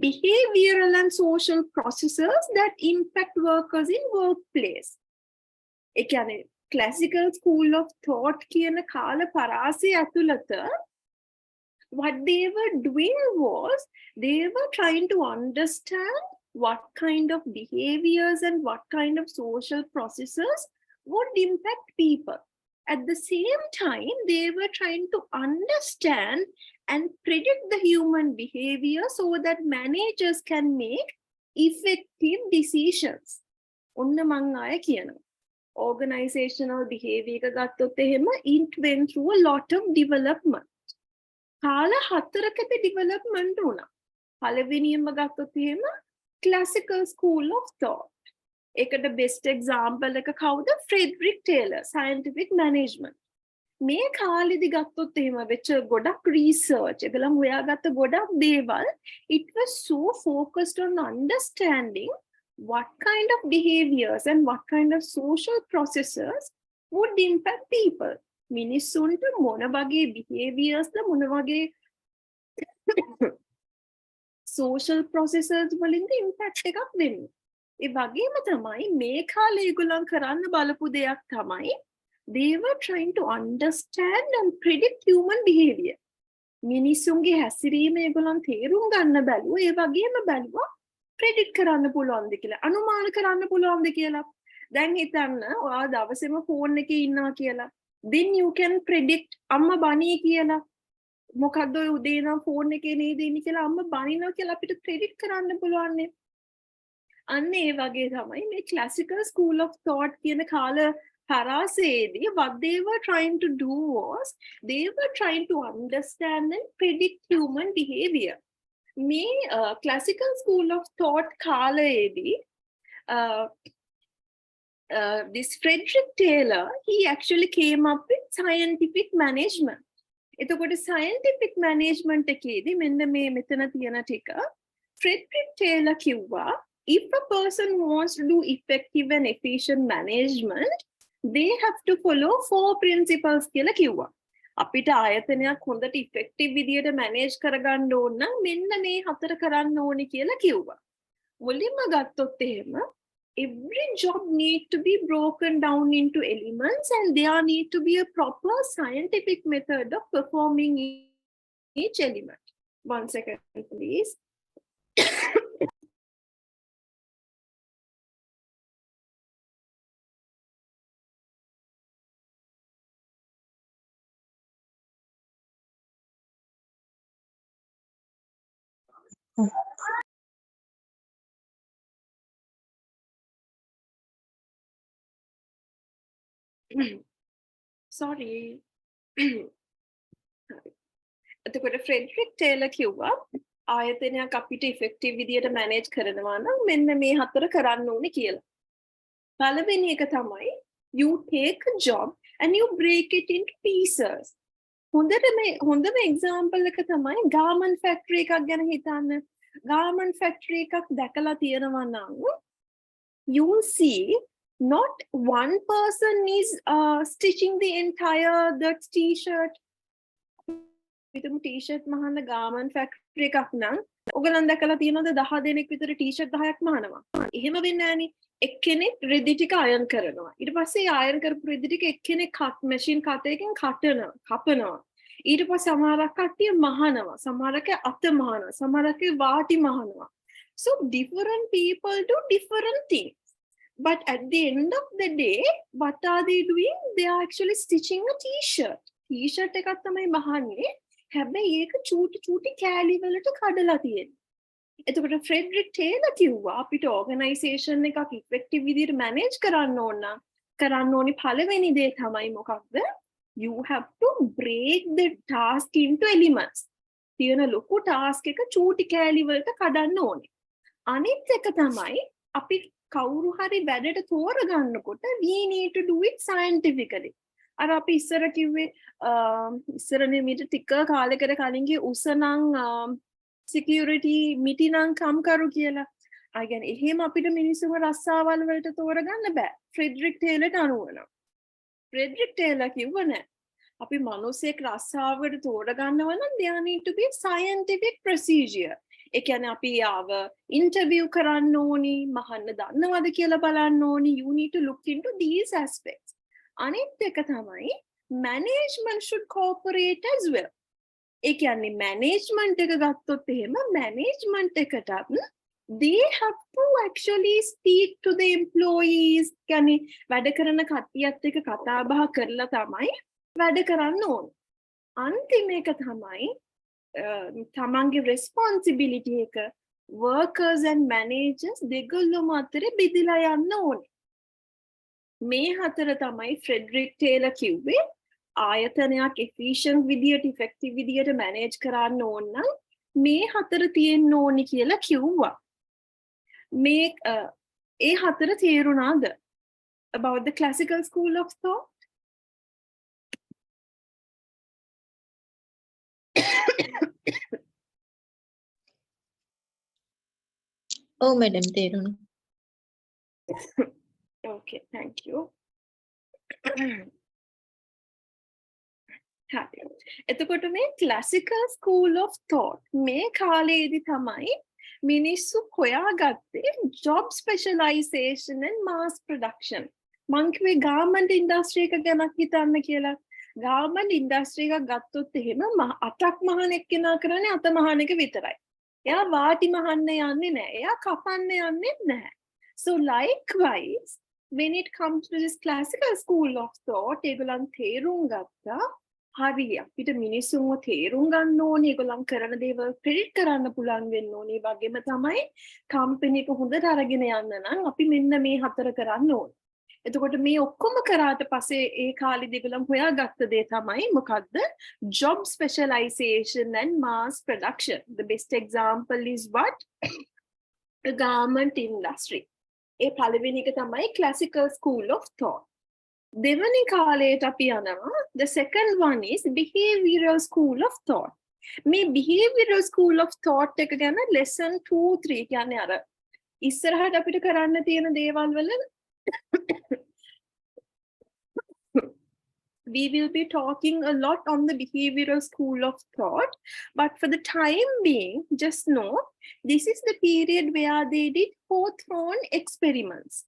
behavioral and social processes that impact workers in workplace. ඒ කියන්නේ classical school of thought කියන කාල පරාසය ඇතුළත what they were doing was they were trying to understand what kind of behaviors and what kind of social processes would impact people. At the same time, they were trying to understand and predict the human behavior so that managers can make effective decisions. ඔන්න මං ආයෙ කියනවා. organizational behavior එක ගත්තොත් එහෙම it went through a lot of development. කාල 4කට development වුණා. පළවෙනියෙන්ම ගත්තොත් එහෙම classical school of thought. ඒකට best example එක කවුද? Frederick Taylor, scientific management. මේ කාලෙදි ගත්තොත් එහෙම වෙච්ච ගොඩක් research ඒගොල්ලන් හොයාගත්ත ගොඩක් දේවල් it was so focused on understanding what kind of behaviors and what kind of social processes would impact people. මිනිස්සුන්ට මොන වගේ behaviors ද මොන වගේ social processes වලින්ද impact එකක් වෙන්නේ. ඒ වගේම තමයි මේ කාලේ ඒගොල්ලන් කරන්න බලපු දෙයක් තමයි they were trying to understand and predict human behavior. මිනිස්සුන්ගේ හැසිරීම ඒගොල්ලන් තේරුම් ගන්න බැලුවා. ඒ වගේම බැලුවා predict කරන්න පුළුවන්ද කියලා. අනුමාන කරන්න පුළුවන්ද කියලා. දැන් හිතන්න ඔයා දවසේම ෆෝන් එකේ ඉන්නවා කියලා. Then you can predict අම්මා බණී කියලා. මොකද්ද ඔය උදේ නම් ෆෝන් එකේ නේද ඉන්නේ කියලා අම්මා බනිනවා කියලා අපිට predict කරන්න පුළුවන් නේ. අන්න ඒ වගේ තමයි මේ classical school of thought කියන කාල Harasedi, what they were trying to do was they were trying to understand and predict human behavior. Me classical school of thought Kalaedi, this Frederick Taylor, he actually came up with scientific management. එතකොට scientific management එකේදී මෙන්න මේ මෙතන තියෙන ටික Frederick Taylor කිව්වා if a person wants to do effective and efficient management they have to follow 4 principles කියලා කිව්වා. අපිට ආයතනයක් හොඳට effective විදියට manage කරගන්න ඕන නම් මෙන්න මේ 4 කරන්න ඕනේ කියලා කිව්වා. මුලින්ම ගත්තොත් එහෙම every job need to be broken down into elements and there need to be a proper scientific method of performing each element. 1 second please. Sorry. එතකොට ෆ්‍රෙඩරික් ටේලර් කිව්වා ආයතනයක් අපිට ඉෆෙක්ටිව් විදියට මැනේජ් කරනවා නම් මෙන්න මේ 4 කරන්න ඕනේ කියලා. පළවෙනි එක තමයි you take a job and you break it into pieces. හොඳම example එක තමයි garment factory එකක් ගැන හිතන්න. garment factory එකක් දැකලා තියෙනවා නම් you will see not one person is stitching the entire that t-shirt. විතම t-shirt මහන්න garment factory එකක් නම් ඔයගලන් දැකලා තියෙනවද 10 දෙනෙක් විතර t-shirt 10ක් මහනවා. එහෙම වෙන්නේ නැහනේ. එක්කෙනෙක් රෙදි ටික අයන් කරනවා. ඊට පස්සේ අයන් කරපු රෙදි ටික එක්කෙනෙක් මැෂින් කටයකින් කපනවා. ඊට පස්සේ සමහරක් කට්ටිය මහනවා. සමහරක අත මහනවා. සමහරක වාටි මහනවා. So different people do different things. But at the end of the day, what are they doing? They are actually stitching a t-shirt. T-shirt එකක් තමයි මහන්නේ. හැබැයි ඒක චූටි කෑලි වලට කඩලා තියෙනවා. එතකොට ෆ්‍රෙඩරික් ටේලර් කිව්වා අපිට ඕගනයිසේෂන් එකක් ඉෆෙක්ටිව් විදිහට මැනේජ් කරන්න ඕන නම් කරන්න ඕනි පළවෙනි දේ තමයි මොකක්ද? You have to break the task into elements. තියෙන ලොකු ටාස්ක් එක චූටි කෑලි වලට කඩන්න ඕනේ. අනිත් එක තමයි අපි කවුරු හරි වැඩට තෝරගන්නකොට we need to do it scientifically. අර අපි ඉස්සර කිව්වේ ඉස්සරනේ මීට ටික කාලයකට කලින්ගේ උසනම් security මිටි නම් කම් කරු කියලා. I කියන්නේ එහෙම අපිට මිනිස්සුන්ව රස්සාවල් වලට තෝරගන්න බෑ. ෆ්‍රෙඩරික් ටේලර්ට අනුව නම්. ෆ්‍රෙඩරික් ටේලර් කිව්ව නෑ. අපි මිනිස්සෙක් රස්සාවකට තෝරගන්නවා නම් there need to be scientific procedure. ඒ කියන්නේ අපි ආව ඉන්ටර්විව් කරන්න ඕනි, මහන්න දන්නවද කියලා බලන්න ඕනි. You need to look into these aspects. අනිත් එක තමයි management should cooperate as well. ඒ කියන්නේ management එක ගත්තොත් එහෙම management එකටත් they have to actually speak to the employees. කියන්නේ වැඩ කරන කට්ටියත් එක්ක කතා බහ කරලා තමයි වැඩ කරන්න ඕන. අන්තිම එක තමයි තමන්ගේ responsibility එක workers and managers දෙගොල්ලම අතරේ බෙදලා යන්න ඕනේ. මේ හතර තමයි ෆ්‍රෙඩරික් ටේලර් කිව්වේ ආයතනයක් efficient විදියට effective විදියට manage කරන්න ඕන නම් මේ හතර තියෙන්න ඕනි කියලා කිව්වා. මේ ඒ හතර තේරුණාද? About the classical school of thought? Oh, madam, තේරුණා. Okay, thank you. හරි. එතකොට මේ classical school of thought මේ කාලේදී තමයි මිනිස්සු හොයාගත්තේ job specialization and mass production. මං කිව්වේ garment industry එක ගැන හිතන්න කියලා. garment industry එක ගත්තොත් එහෙම අතක් මහන එක්කෙනා කරන්නේ අත මහන එක විතරයි. එයා වාටි මහන්න යන්නේ නැහැ. එයා කපන්න යන්නේ නැහැ. So likewise, when it comes to this classical school of thought, ඒගොල්ලන් තේරුම් ගත්තා හරි අපිට මිනිස්සුන්ව තේරුම් ගන්න ඕනේ ඒගොල්ලන් කරන දේවල් ප්‍රෙඩික්ට් කරන්න පුළුවන් වෙන්න ඕනේ වගේම තමයි කම්පැනි එක හොඳට අරගෙන යන්න නම් අපි මෙන්න මේ හතර කරන්න ඕනේ. එතකොට මේ ඔක්කොම කරාට පස්සේ ඒ කාලේදී ඒගොල්ලන් හොයාගත්ත දේ තමයි මොකද්ද? job specialization and mass production. The best example is what? The garment industry. ඒ පළවෙනි එක තමයි classical school of thought. දෙවනි කාලයට අපි යනවා the second one is behavioral school of thought. මේ behavioral school of thought එක ගැන lesson 2 3 කියන්නේ අර ඉස්සරහට අපිට කරන්න තියෙන දේවල් වල we will be talking a lot on the behavioral school of thought, but for the time being, just know this is the period where they did Hawthorne experiments.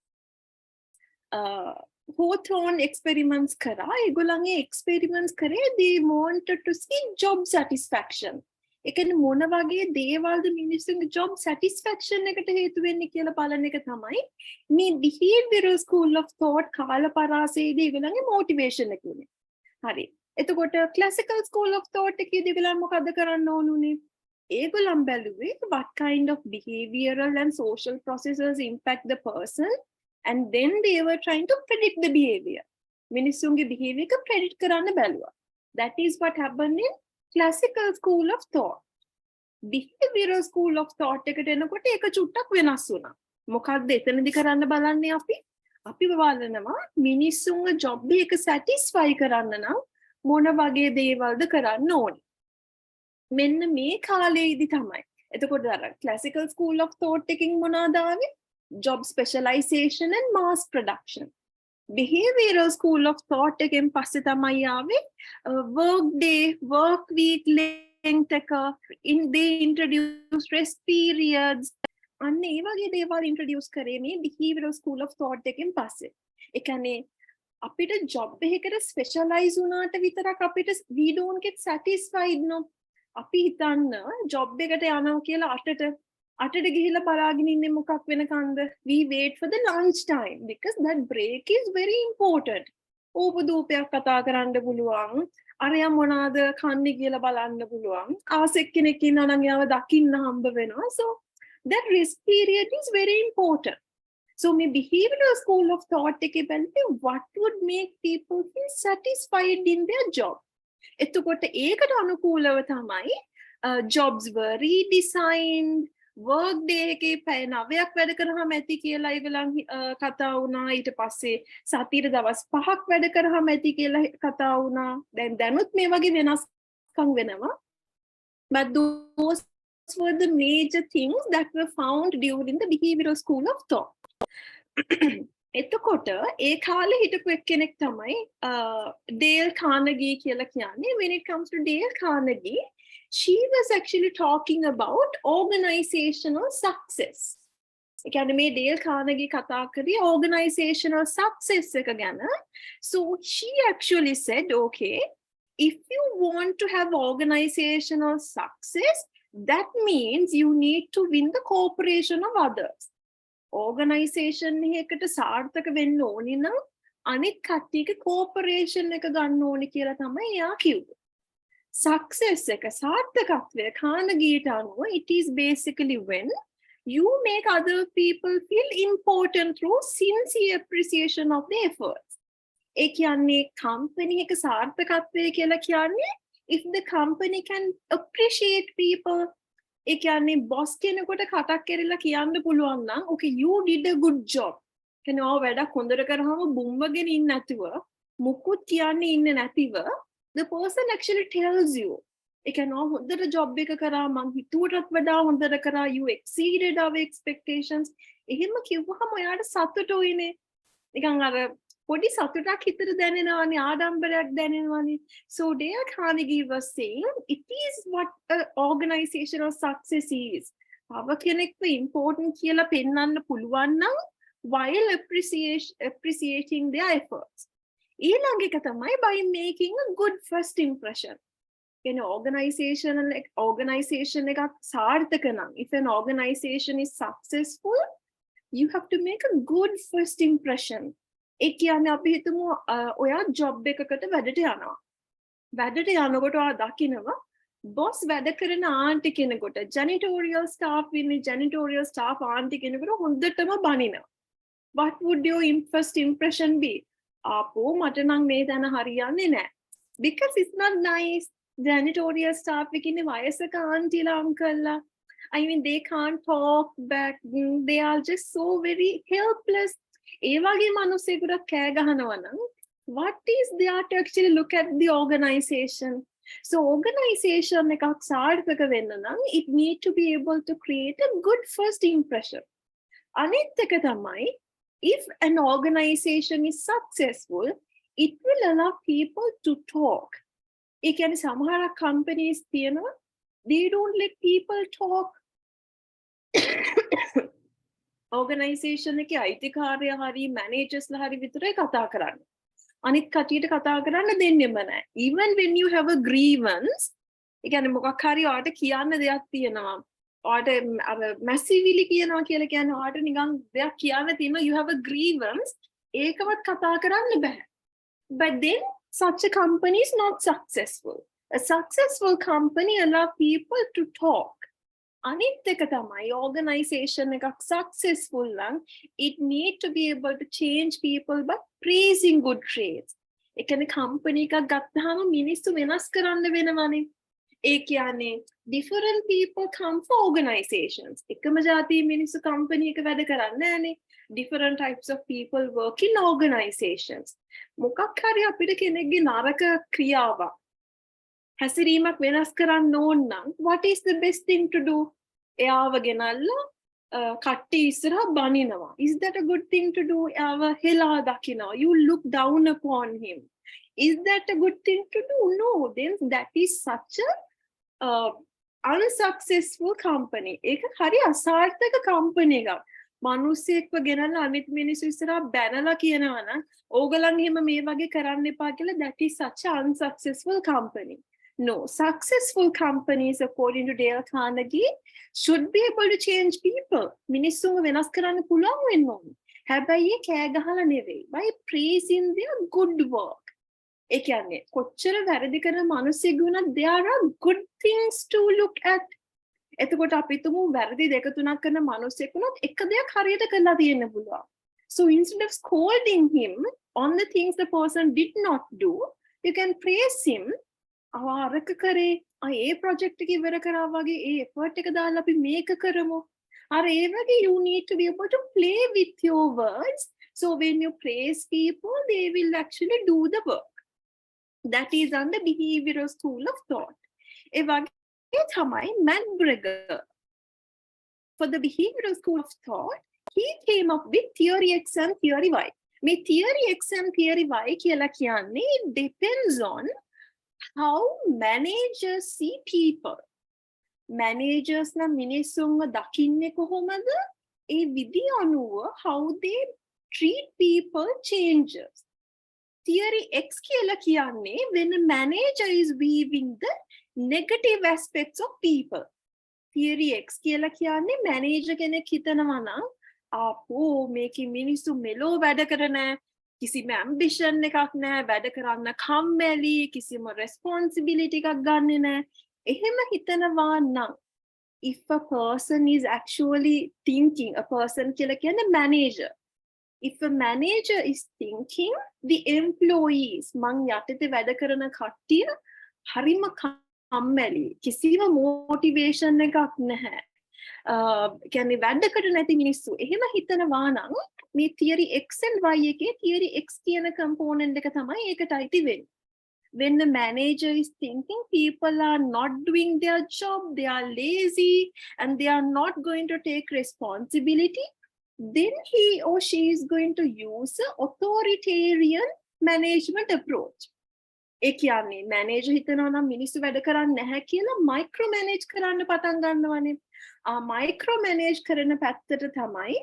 Hawthorne experiments kara, ඒගොල්ලන්ගේ experiments කරේ they wanted to see job satisfaction. ඒ කියන්නේ මොන වගේ දේවල්ද මිනිස්සුන්ගේ job satisfaction එකට හේතු වෙන්නේ කියලා බලන එක තමයි මේ behavioral school of thought කාල පරාසයේදී ඒගොල්ලන්ගේ motivation එක උනේ. හරි. එතකොට classical school of thought එකේදී ඒගොල්ලන් මොකද්ද කරන්න ඕනුනේ? ඒගොල්ලන් බැලුවේ what kind of behavioral and social processes impact the person. And then they were trying to predict the behavior. මිනිස්සුන්ගේ behavior එක predict කරන්න බැලුවා. That is what happened in classical school of thought. Behavioral school of thought එකට එනකොට ඒක චුට්ටක් වෙනස් වුණා. මොකක්ද එතනදි කරන්න බලන්නේ අපි? අපි බලනවා මිනිස්සුන්ගේ job එක satisfy කරන්න නම් මොන වගේ දේවල්ද කරන්න ඕනේ. මෙන්න මේ කාලේදී තමයි. එතකොට අර classical school of thought එකකින් මොනවාද ආවේ? Job specialization and mass production. Behavioral school of thought again passe tamai aave work day, work week length they introduce rest periods and ඒ වගේ දේවල් introduce කරේ මේ behavioral school of thought එකෙන් පස්සේ. ඒ කියන්නේ අපිට job එකකට specialize වුණාට විතරක් අපිට we don't get satisfied no. අපි හිතන්න job එකට යනවා කියලා 8ට ගිහිල්ලා බලාගෙන ඉන්නේ මොකක් වෙනකන්ද? We wait for the lunch time because that break is very important. ඕපදූපයක් කතා කරන්න පුළුවන්. අරයා මොනවාද කන්නේ කියලා බලන්න පුළුවන්. ආසෙක් කෙනෙක් ඉන්නවා නම් එයාව දකින්න හම්බ වෙනවා. So that rest period is very important. So my behavioral school of thought එකේ බලන්නේ what would make people feel satisfied in their job. එතකොට ඒකට අනුකූලව තමයි jobs were redesigned. work day එකේ පැය 9ක් වැඩ කරාම ඇති කියලා ඒගොල්ලන් කතා වුණා. ඊට පස්සේ සතියේ දවස් 5ක් වැඩ කරාම ඇති කියලා කතා වුණා. දැනුත් මේ වගේ වෙනස්කම් වෙනවා. But those were the major things that were found during the behavioral school of thought. එතකොට ඒ කාලේ හිටපු එක්කෙනෙක් තමයි Dale Carnegie කියලා කියන්නේ. When it comes to Dale Carnegie, she was actually talking about organizational success. ඒ කියන්නේ මේ Dale Carnegie කතා කරේ organizational success එක ගැන. So she actually said, okay, if you want to have organizational success, that means you need to win the cooperation of others. Organization එකකට සාර්ථක වෙන්න ඕනේ නම් අනිත් කට්ටියගේ cooperation එක ගන්න ඕනේ කියලා තමයි එයා කිව්වේ. Success එක සාර්ථකත්වය කානගීට අනුව it is basically when You make other people feel important through sincere appreciation of their efforts. ඒ කියන්නේ company එක සාර්ථකත්වය කියලා කියන්නේ if the company can appreciate people. ඒ කියන්නේ boss කෙනෙකුට කටක් කෙරෙලා කියන්න පුළුවන් නම් okay you did a good job. කියන්නේ ඔය වැඩක් හොඳට කරාම බුම්බගෙන ඉන්නේ නැතුව මුකුත් කියන්නේ ඉන්නේ නැතිව the person actually tells you ඒ කියන්නේ ඔය හොඳට job එක කරා මං හිතුවටත් වඩා හොඳට කරා you exceeded our expectations. එහෙම කිව්වහම ඔයාට සතුටුයිනේ. නිකන් අර පොඩි සතුටක් හිතට දැනෙනවානේ ආඩම්බරයක් දැනෙනවානේ. So Dale Carnegie was saying it is what an organizational success is. තව කෙනෙක්ව important කියලා පෙන්වන්න පුළුවන් නම් while appreciating their efforts. ඊළඟ එක තමයි by making a good first impression. In organization එකක් සාර්ථක නම් if an organization is successful you have to make a good first impression. ඒ කියන්නේ අපි හිතමු ඔයා job එකකට වැඩට යනවා. වැඩට යනකොට ඔයා දකිනවා boss වැඩ කරන ආන්ටි කෙනෙකුට janitorial staff ආන්ටි කෙනෙකුට හොඳටම බනිනවා. What would your first impression be? ආපෝ මට නම් මේ දැන හරියන්නේ නැහැ. Because it's not nice. Janitorial staff එකේ වයසක ආන්ටිලා අංකල්ලා. I mean they can't talk back. They are just so very helpless. ඒ වගේ මිනිස්සුන්ට කෑ ගහනවා නම් what is there to actually look at the organization? So organization එකක් සාර්ථක වෙන්න නම් it need to be able to create a good first impression. අනිත් එක තමයි if an organization is successful it will allow people to talk. ඒ කියන්නේ සමහර companies තියෙනවා they don't let people talk. Organization එකේ අයිතිකාරයා හරි managers ලා හරි විතරයි කතා කරන්නේ. අනිත් කටියට කතා කරන්න දෙන්නෙම නැහැ. Even when you have a grievance, ඒ කියන්නේ මොකක් හරි ඔයාට කියන්න දෙයක් තියෙනවා. ඔයාට අර massively කියනවා කියලා කියන්නේ ඔයාට නිකන් දෙයක් කියන්න තියෙනවා you have a grievance ඒකවත් කතා කරන්න බෑ. But then such a company is not successful. A successful company allow people to talk. අනිත් එක තමයි organization එකක් successful නම් it need to be able to change people by praising good traits. ඒ කියන්නේ company එකක් ගත්තාම මිනිස්සු වෙනස් කරන්න වෙනවනේ. ඒ කියන්නේ different people come for organizations. එකම જાතිය මිනිස්සු company එක වැඩ කරන්නේ නැහනේ. Different types of people work in organizations. මොකක් හරි අපිට කෙනෙක්ගේ නරක ක්‍රියාවක් හැසිරීමක් වෙනස් කරන්න ඕන නම් what is the best thing to do? එයාව ගෙනල්ලා කට්ටිය ඉස්සරහා බනිනවා. Is that a good thing to do? එයාව හෙලා දකිනවා. You look down upon him. Is that a good thing to do? No. Then that is such a unsuccessful company. ඒක හරි අසාර්ථක company එකක්. මිනිස්සෙක්ව ගෙනල්ලා අනිත් මිනිස්සු ඉස්සරහා බැනලා කියනවා නම් ඕගලන් එහෙම මේ වගේ කරන්න එපා කියලා that is such an unsuccessful company. No, successful companies, according to Dale Carnegie, should be able to change people. මිනිස්සුන්ව වෙනස් කරන්න පුළුවන් වෙන්න ඕනේ. හැබැයි කෑ ගහලා නෙවෙයි. By praising their good work. ඒ කියන්නේ කොච්චර වැරදි කරන මිනිස්සෙක් වුණත් there are good things to look at. එතකොට අපි තුමු වැරදි දෙක තුනක් කරන මිනිස්සෙක් වුණත් එක දෙයක් හරියට කරලා තියෙන්න පුළුවන්. So instead of scolding him on the things the person did not do, you can praise him. ආරක කරේ ඒ project එක ඉවර කරා වගේ ඒ effort එක දාලා අපි මේක කරමු. අර ඒ වගේ you need to be able to play with your words. So when you praise people, they will actually do the work. That is on the behavioral school of thought. ඒ වගේ තමයි McGregor. For the behavioral school of thought, he came up with theory X and theory Y. මේ theory X and theory Y කියලා කියන්නේ it depends on how managers see people. Managers na මිනිස්සුන්ව දකින්නේ කොහොමද? ඒ විදිය අනුව how they treat people changes. Theory X කියලා කියන්නේ when a manager is viewing the negative aspects of people. Theory X කියලා කියන්නේ manager කෙනෙක් හිතනවා නම් ආපෝ මේකේ මිනිස්සු මෙලෝ වැඩ කරන කිසිම ambition එකක් නැහැ වැඩ කරන්න කම්මැලි කිසිම responsibility එකක් ගන්නෙ නැහැ එහෙම හිතනවා නම් if a person is actually thinking, a person කියලා කියන්නේ manager. If a manager is thinking, the employees, මං යටතේ වැඩ කරන කට්ටිය හරිම කම්මැලි. කිසිම motivation එකක් නැහැ. කියන්නේ වැඩකට නැති මිනිස්සු. එහෙම හිතනවා නම් මේ theory X and Y එකේ theory X කියන component එක තමයි ඒකට අයිති වෙන්නේ. When the manager is thinking people are not doing their job, they are lazy and they are not going to take responsibility, then he or she is going to use an authoritarian management approach. ඒ කියන්නේ manager හිතනවා නම් මිනිස්සු වැඩ කරන්නේ නැහැ කියලා micro manage කරන්න පටන් ගන්නවානේ. micro manage කරන පැත්තට තමයි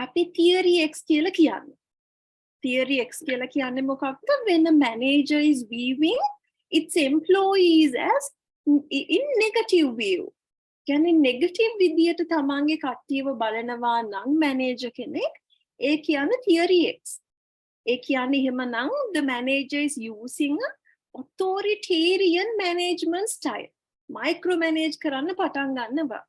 අපි theory X කියලා කියන්නේ. Theory X කියලා කියන්නේ මොකක්ද? When a manager is viewing its employees as in negative view. කියන්නේ negative විදියට තමන්ගේ කට්ටියව බලනවා නම් manager කෙනෙක්, ඒ කියන්නේ theory X. ඒ කියන්නේ එහෙමනම් the manager is using a authoritarian management style. Micro manage කරන්න පටන් ගන්නවා.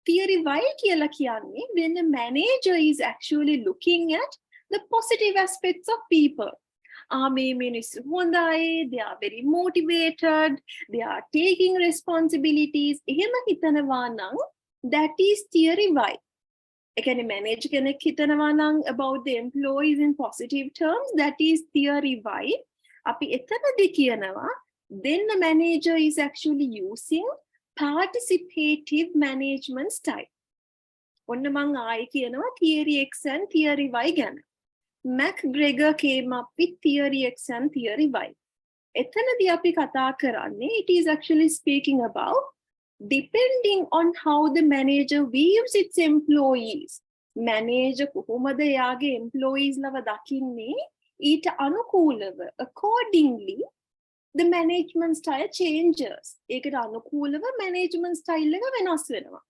Theory Y කියලා කියන්නේ when a manager is actually looking at the positive aspects of people. මේ මිනිස්සු හොඳයි, they are very motivated, they are taking responsibilities. එහෙම හිතනවා නම් that is theory Y. ඒ කියන්නේ manager කෙනෙක් හිතනවා නම් about the employees in positive terms, that is theory Y. අපි එතනදී කියනවා then the manager is actually using participative management style. ඔන්න මං ආයි කියනවා theory X and theory Y ගැන. MacGregor came up with theory X and theory Y. එතනදී අපි කතා කරන්නේ, it is actually speaking about depending on how the manager views its employees. Manager කොහොමද එයාගේ employees ලව දකින්නේ, ඊට අනුකූලව accordingly the management style changes. ඒකට අනුකූලව management style එක වෙනස් වෙනවා.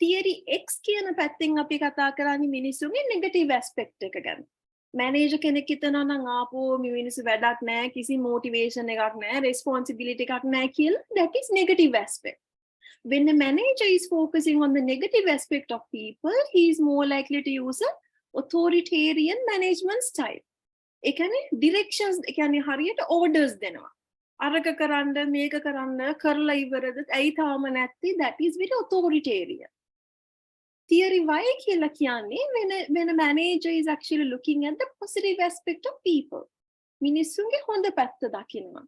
Theory X කියන පැත්තෙන් අපි කතා කරන්නේ මිනිස්සුන්ගේ negative aspect එක ගැන. Manager කෙනෙක් හිතනවා නම් ආපෝ මේ මිනිස්සු වැඩක් නැහැ, කිසි motivation එකක් නැහැ, responsibility එකක් නැහැ කියලා, that is negative aspect. When the manager is focusing on the negative aspect of people, he is more likely to use a authoritarian management style. ඒ කියන්නේ directions, ඒ කියන්නේ හරියට orders දෙනවා. අරක කරන්න, මේක කරන්න, කරලා ඉවරද, ඇයි තාම නැත්තේ, that is very authoritarian. Theory Y කියලා කියන්නේ when a manager is actually looking at the positive aspect of people. මිනිස්සුන්ගේ හොඳ පැත්ත දකිනවා.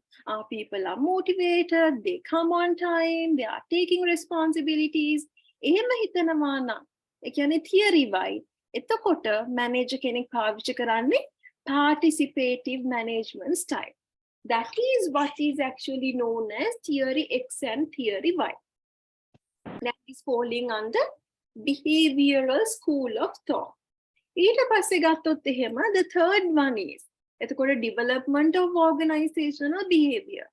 People are motivated, they come on time, they are taking responsibilities. එහෙම හිතනවා නම්, ඒ කියන්නේ theory Y. එතකොට manager කෙනෙක් පාවිච්චි කරන්නේ participative management style. That is what is actually known as theory X and theory Y. That is falling under behavioral school of thought. ඊට පස්සේ ගත්තොත් එහෙම the third one is එතකොට development of organizational behavior.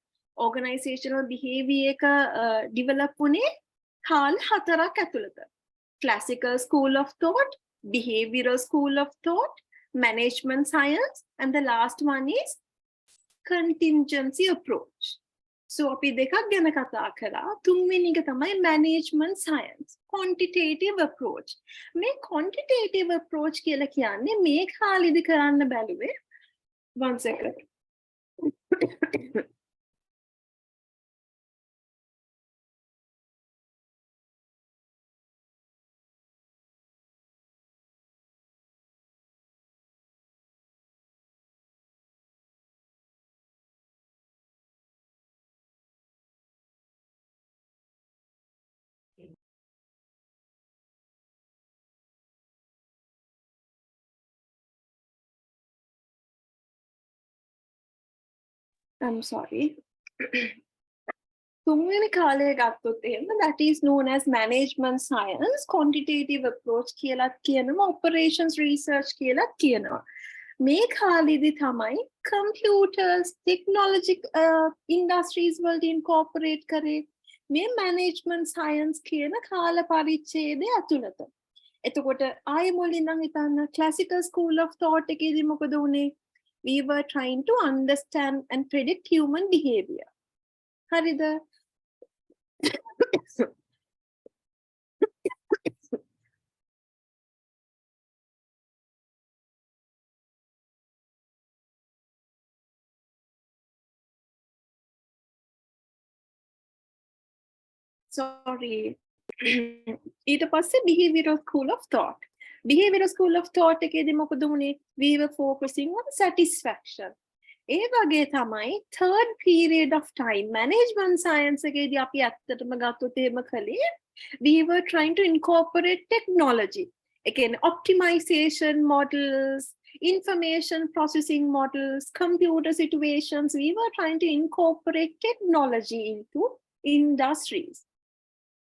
Organizational behavior එක develop වුණේ කාල 4ක් ඇතුළත. Classical school of thought, behavioral school of thought, management science, and the last one is contingency approach. So අපි දෙකක් ගැන කතා කරා. තුන්වෙනි එක තමයි management science, quantitative approach. මේ quantitative approach කියලා කියන්නේ මේ කාලෙදි කරන්න බැලුවේ. One second. I'm sorry. තුන්වෙනි කාලය ගත්තොත් එහෙම that is known as management science, quantitative approach කියලා කියනවා, operations research කියලා කියනවා. මේ කාලෙදි තමයි computers, technology industries වලට incorporate කරේ මේ management science කියන කාල පරිච්ඡේදය ඇතුළත. එතකොට ආයෙ මුලින් නම් හිතන්න classical school of thought එකේදී මොකද උනේ? We were trying to understand and predict human behavior. හරිද? sorry. ඊට පස්සේ behavioral school of thought. Behavioral school of thought එකේදී මොකද වුනේ? We were focusing on satisfaction. ඒ වගේ තමයි third period of time management science එකේදී අපි ඇත්තටම ගත්තොත් එහෙම කළේ we were trying to incorporate technology. Again, optimization models, information processing models, computer situations. We were trying to incorporate technology into industries.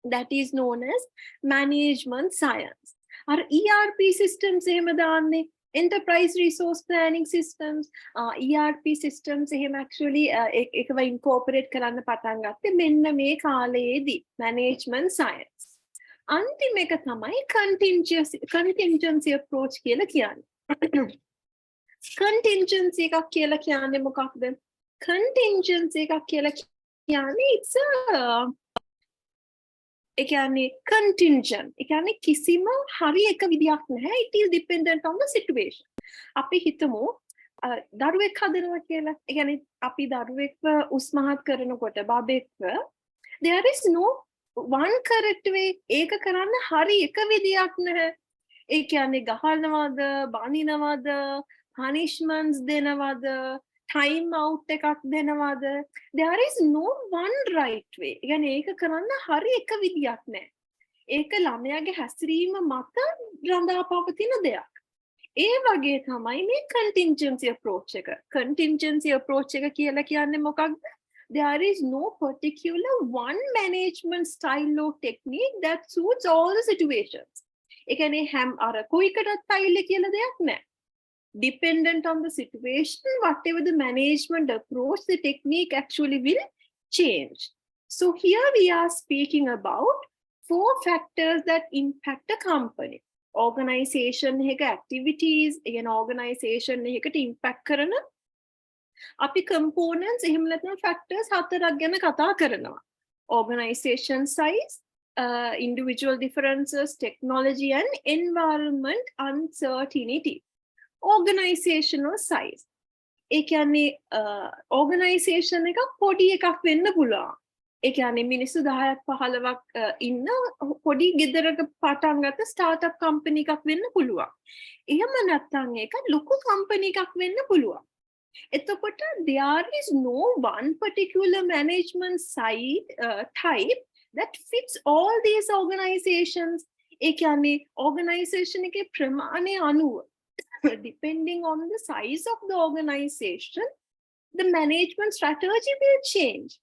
That is known as management science. Our ERP systems එහෙම දාන්නේ enterprise resource planning systems, ERP systems එහෙම actually එකව incorporate කරන්න පටන් ගත්තේ මෙන්න මේ කාලයේදී management science. අන්තිම එක තමයි contingency approach කියලා කියන්නේ. Contingency එකක් කියලා කියන්නේ මොකක්ද? Contingency එකක් කියලා කියන්නේ it's a ඒ කියන්නේ contingent. ඒ කියන්නේ කිසිම හරි එක විදියක් නැහැ. It is dependent on the situation. අපි හිතමු දරුවෙක් හදනවා කියලා. ඒ කියන්නේ අපි දරුවෙක්ව උස්මහත් කරනකොට බබෙක්ව there is no one correct way. ඒක කරන්න හරි එක විදියක් නැහැ. ඒ කියන්නේ ගහනවද, බනිනවද, punishments දෙනවද, time out එකක් දෙනවද? There is no one right way. ඒ කියන්නේ ඒක කරන්න හරි එක විදියක් නැහැ. ඒක ළමයාගේ හැසිරීම මත රඳා පවතින දෙයක්. ඒ වගේ තමයි මේ contingency approach එක. Contingency approach එක කියලා කියන්නේ මොකක්ද? There is no particular one management style or technique that suits all the situations. ඒ කියන්නේ හැම අර කොයිකටත් style කියලා දෙයක් නැහැ. Dependent on the situation, whatever the management approach, the technique actually will change. So here we are speaking about 4 factors that impact a company. Organization එක activities, again organization එකට impact කරන අපි components එහෙම නැත්නම් factors 4ක් ගැන කතා කරනවා. Organization size, individual differences, technology and environment uncertainty. Organizational size. ඒ කියන්නේ organization එක පොඩි එකක් වෙන්න පුළුවන්. ඒ කියන්නේ මිනිස්සු 10ක් 15ක් ඉන්න පොඩි ගෙදරක පටන් ගත්ත startup company එකක් වෙන්න පුළුවන්. එහෙම නැත්නම් ඒක ලොකු company එකක් වෙන්න පුළුවන්. එතකොට there is no one particular management side type that fits all these organizations. ඒ කියන්නේ organization එකේ ප්‍රමාණය අනුව depending on the size of the organization, the management strategy will change.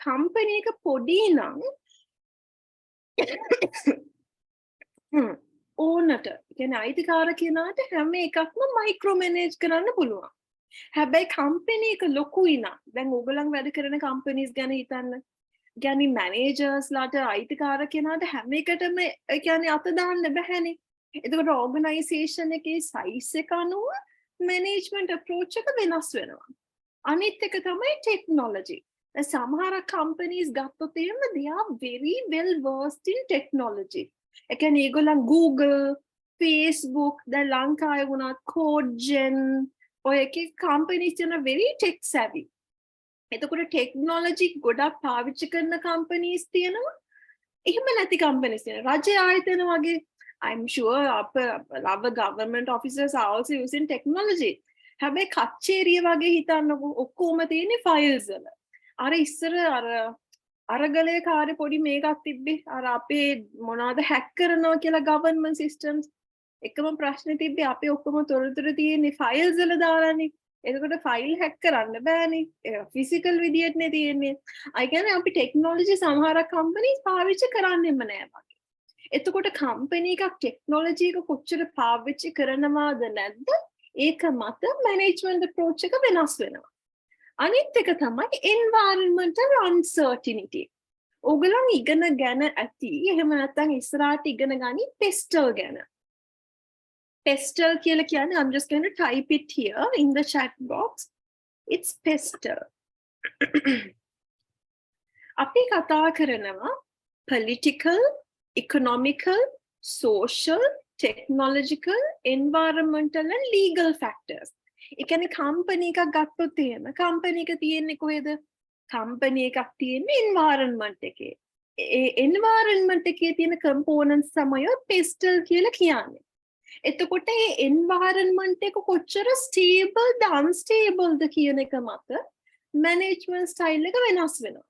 Company එක පොඩි නම් ඕනට කියන්නේ අයිතිකාර කෙනාට හැම එකක්ම මයික්‍රෝ මැනේජ් කරන්න පුළුවන්. හැබැයි company එක ලොකුයි නම් දැන් ඕගොල්ලන් වැඩ කරන companies ගැන හිතන්න. කියන්නේ managers ලාට අයිතිකාර කෙනාට හැම එකටම කියන්නේ අත දාන්න බැහැනේ. එතකොට organization එකේ size එක අනුව management approach එක වෙනස් වෙනවා. අනිත් එක තමයි technology. සමහර companies ගත්තොත් එහෙම they are very well versed in technology. ඒ කියන්නේ ඒගොල්ලන් Google, Facebook, දැන් ලංකාවේ වුණත් CodeGen ඔය එකේ companies යන very tech savvy. එතකොට technology ගොඩක් පාවිච්චි කරන companies තියෙනවා. එහෙම නැති companies තියෙනවා. රජ ආයතන වගේ I'm sure our government officers are also using technology. හැබැයි කච්චේරිය වගේ හිතන්නකො ඔක්කොම තියෙන්නේ files වල. අර ඉස්සර අරගලේ කාර්ය පොඩි මේකක් තිබ්බේ. අර අපේ මොනවාද hack කරනවා කියලා government systems. එකම ප්‍රශ්නේ තිබ්බේ අපේ ඔක්කොම තොරතුරු තියෙන්නේ files වල දාලානේ. එතකොට file hack කරන්න බෑනේ. physical විදියටනේ තියෙන්නේ. I කියන්නේ අපි technology සමහර companies පාවිච්චි කරන්නෙම නෑ වගේ. එතකොට company එකක් technology එක කොච්චර පාවිච්චි කරනවාද නැද්ද ඒක මත management approach එක වෙනස් වෙනවා. අනිත් එක තමයි environmental uncertainty. ඕගොල්ලන් ඉගෙන ගන්න ඇති. එහෙම නැත්නම් ඉස්සරහට ඉගෙන ගනි pestle ගැන. Pestle කියලා කියන්නේ I'm just going to type it here in the chat box. It's pestle. අපි කතා කරනවා political, economical, social, technological, environmental and legal factors. ඒ කියන්නේ company එකක් ගත්තොත් එහෙම company එක තියෙන්නේ කොහෙද? company එකක් තියෙන්නේ environment එකේ. environment එකේ තියෙන components තමයි pestle කියලා කියන්නේ. එතකොට මේ environment එක කොච්චර stable ද unstable ද කියන එක මත management style එක වෙනස් වෙනවා.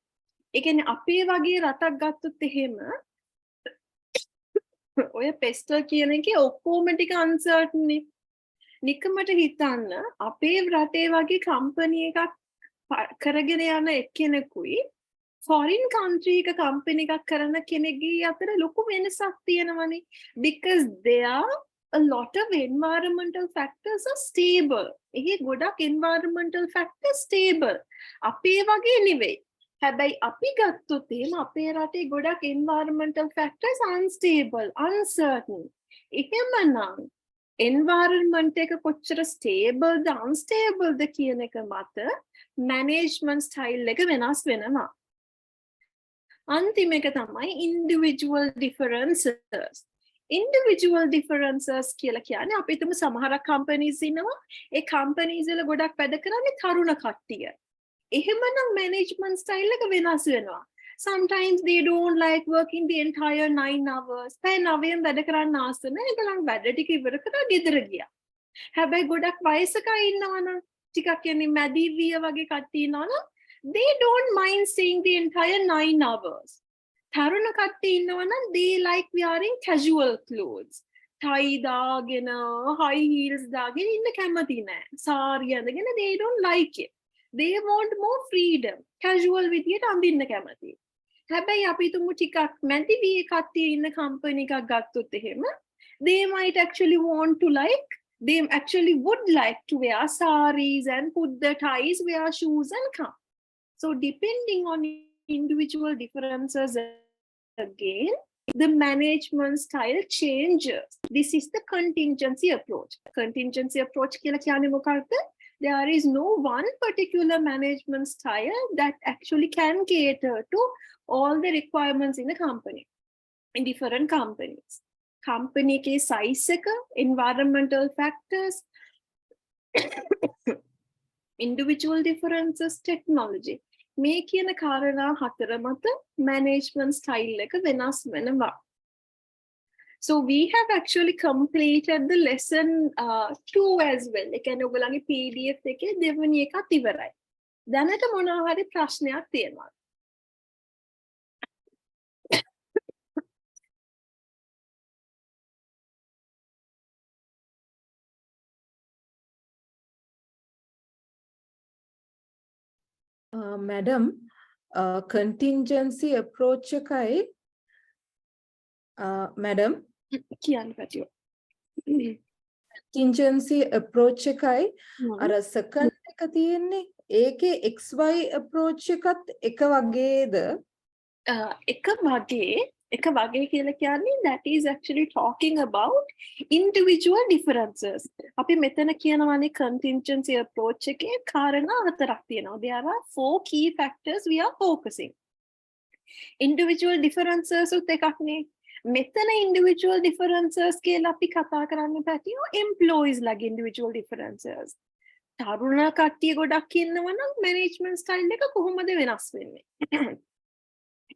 ඒ කියන්නේ අපේ වගේ රටක් ගත්තොත් එහෙම ඔය pestle කියන එකේ ඔක්කොම ටික uncertain නේ. නිකමට හිතන්න අපේ රටේ වගේ company එකක් කරගෙන යන එක්කෙනෙකුයි foreign country එක company එකක් කරන කෙනෙක්ගේ අතර ලොකු වෙනසක් තියෙනවනේ because there a lot of environmental factors are stable. එහි ගොඩක් environmental factors stable. අපේ වගේ නෙවෙයි. හැබැයි අපි ගත්තොත් එහෙම අපේ රටේ ගොඩක් environmental factors unstable, uncertain. එහෙමනම් environment එක කොච්චර stable ද unstable ද කියන එක මත management style එක වෙනස් වෙනවා. අන්තිම එක තමයි individual differences. Individual differences කියලා කියන්නේ අපි හිතමු සමහර companies ඉන්නවා. ඒ companies වල ගොඩක් වැඩ කරන්නේ තරුණ කට්ටිය. එහෙමනම් management style එක වෙනස් වෙනවා. Sometimes they don't like working the entire 9 hours. පැය 9න් වැඩ කරන්න ආස නැහැ. ඒගොල්ලන් වැඩ ටික ඉවර කරලා ගෙදර ගියා. හැබැයි ගොඩක් වයසක ඉන්නවනම් ටිකක් කියන්නේ මැදි විය වගේ කට්ටිය ඉන්නවනම් they don't mind staying the entire 9 hours. තරුණ කට්ටිය ඉන්නවනම් they like wearing casual clothes. tie දාගෙන high heels දාගෙන ඉන්න කැමති නැහැ. සාරිය අඳගෙන they don't like it. They want more freedom. Casual විදියට අඳින්න කැමතියි. හැබැයි අපි තුමු ටිකක් මැදි විය කට්ටිය ඉන්න company එකක් ගත්තොත් එහෙම they might actually want to like they actually would like to wear saris and put the ties, wear shoes and come. So depending on individual differences again, the management style changes. This is the contingency approach. Contingency approach කියලා කියන්නේ මොකක්ද? There is no one particular management style that actually can cater to all the requirements in the company, in different companies. Company ke size එක, environmental factors, individual differences, technology. මේ කියන කාරණා හතර මත management style එක වෙනස් වෙනවා. So we have actually completed the lesson 2 as well. ඒ කියන්නේ ඔයගොල්ලන්ගේ PDF එකේ දෙවෙනි එකත් ඉවරයි. දැනට මොනවා හරි ප්‍රශ්නයක් තියෙනවද? Madam, contingency approach එකයි madam කියන්න පැතියෝ. contingency approach එකයි අර second එක තියෙන්නේ ඒකේ XY approach එකත් එක වගේද? එක වගේ කියලා කියන්නේ that is actually talking about individual differences. අපි මෙතන කියනවානේ contingency approach එකේ කාරණා හතරක් තියෙනවා. There are 4 key factors we are focusing. Individual differences උත් එකක්නේ. මෙතන individual differences කියලා අපි කතා කරන්න පැතියෝ employees ලගේ individual differences. තරුණ කට්ටිය ගොඩක් ඉන්නවනම් management style එක කොහොමද වෙනස් වෙන්නේ?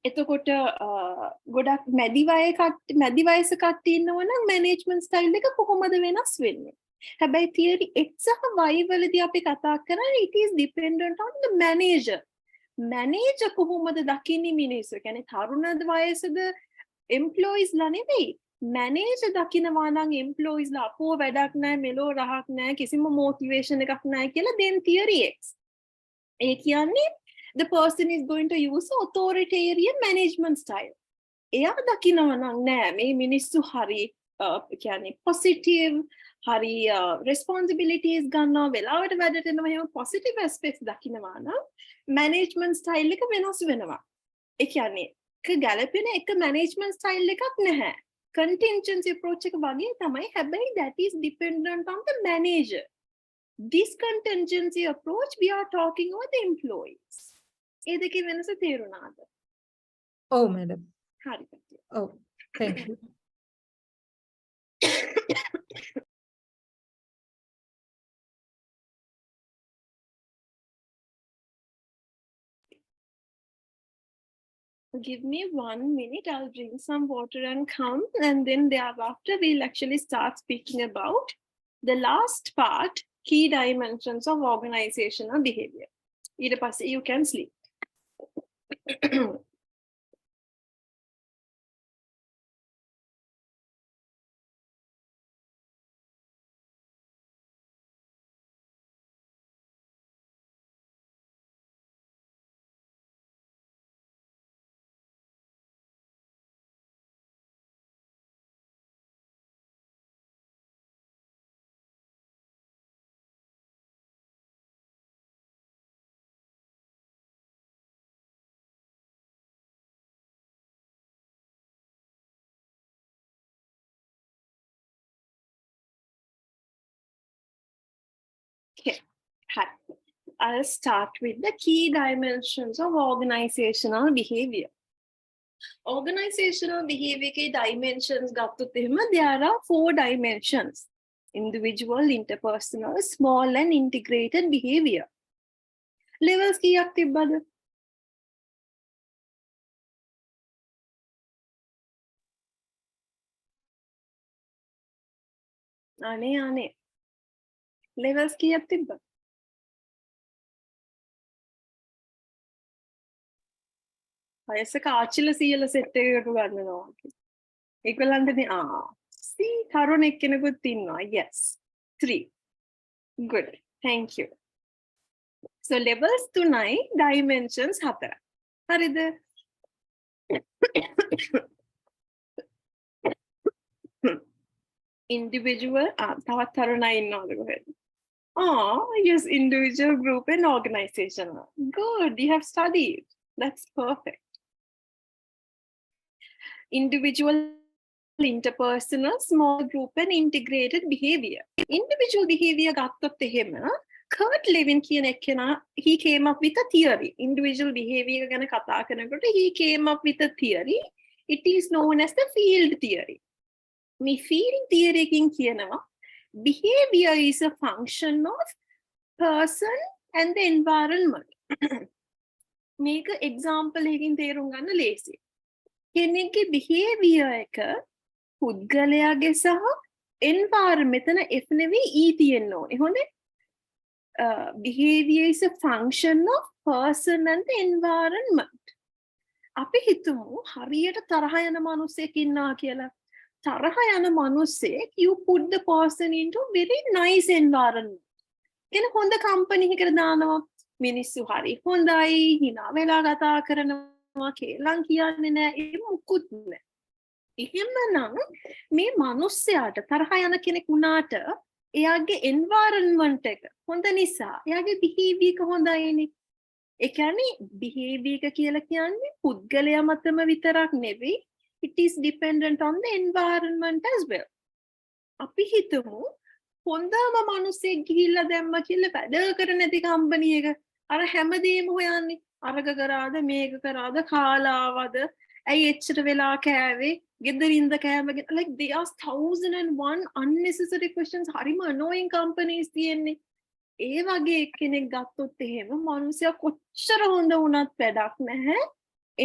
එතකොට ගොඩක් මැදි වයස කට්ටිය ඉන්නවනම් management style එක කොහොමද වෙනස් වෙන්නේ? හැබැයි theory X සහ Y වලදී අපි කතා කරන්නේ it is dependent on the manager. manager කොහොමද දකින්නේ මිනිස්සු? කියන්නේ තරුණ වයසද employees ලා නෙවෙයි. manager දකිනවා නම් employees ලා අපෝ වැඩක් නැහැ, මෙලෝ රහක් නැහැ, කිසිම motivation එකක් නැහැ කියලා then theory X. ඒ කියන්නේ the person is going to use authoritarian management style. එයා දකිනවා නම් නෑ මේ මිනිස්සු හරි කියන්නේ positive හරි responsibilities ගන්නවා වෙලාවට වැඩට එනවා එහෙම positive aspects දකිනවා නම් management style එක වෙනස් වෙනවා. ඒ කියන්නේ ගැලපෙන එක management style එකක් නැහැ. contingency approach එක වගේ තමයි. හැබැයි that is dependent on the manager. This contingency approach we are talking about the employees. ඒ දෙකේ වෙනස තේරුණාද? ඔව් madam. හරි. ඔව්. Thank you. Give me 1 minute. I'll bring some water and come. And then thereafter, we'll actually start speaking about the last part, key dimensions of organizational behavior. ඊට පස්සේ you can sleep. Okay, I'll start with the key dimensions of organizational behavior. Organizational behavior dimensions ගත්තොත් එහෙම there are 4 dimensions. Individual, interpersonal, small and integrated behavior. Levels කීයක් තිබ්බද? අනේ levels කීයක් තිබ්බද? වයසක ආච්චිල සීයල set එකකට ගන්නවා. ඒගොල්ලන්ටනේ see තරුණ එක්කෙනෙකුත් ඉන්නවා. Yes. 3. Good. Thank you. So levels 3, dimensions 4. හරිද? Individual තවත් තරුණයි ඉන්නවද කොහෙද? Yes, individual, group and organizational. Good, you have studied. That's perfect. Individual, interpersonal, small group and integrated behavior. Individual behavior ගත්තොත් එහෙම Kurt Lewin කියන එක්කෙනා he came up with a theory. Individual behavior ගැන කතා කරනකොට he came up with a theory. It is known as the field theory. මේ field theory එකකින් කියනවා behavior is a function of person and the environment. මේක example එකකින් තේරුම් ගන්න ලේසියි. කෙනෙක්ගේ behavior එක පුද්ගලයාගේ සහ environment මෙතන F නෙවෙයි E තියෙන්න ඕනේ. හොඳේ? Behavior is a function of person and the environment. අපි හිතමු හරියට තරහ යන මිනිහෙක් ඉන්නවා කියලා. තරහ යන මිනිහෙක් you put the person into very nice environment. එන හොඳ company එකකට දානවා. මිනිස්සු හරි හොඳයි, hina වෙලා කතා කරනවා, කේලම් කියන්නේ නැහැ, ඒ මොකුත් නැහැ. එහෙමනම් මේ මිනිස්සයාට තරහ යන කෙනෙක් වුණාට එයාගේ environment එක හොඳ නිසා එයාගේ behavior එක හොඳයිනේ. ඒ කියන්නේ behavior එක කියලා කියන්නේ පුද්ගලයා මතම විතරක් නෙවෙයි, it is dependent on the environment as well. අපි හිතමු හොඳම මිනිස්සෙක් ගිහිල්ලා දැම්ම කියලා වැඩ කරන නැති කම්පැනි එක අර හැමදේම හොයන්නේ අරග කරාද මේක කරාද කාලාවද ඇයි එච්චර වෙලා කෑවේ ගෙදරින්ද කෑම like there are 1001 unnecessary questions හරිම annoying companies තියෙන්නේ. ඒ වගේ කෙනෙක් ගත්තොත් එහෙම මිනිස්සයා කොච්චර හොඳ වුණත් වැඩක් නැහැ.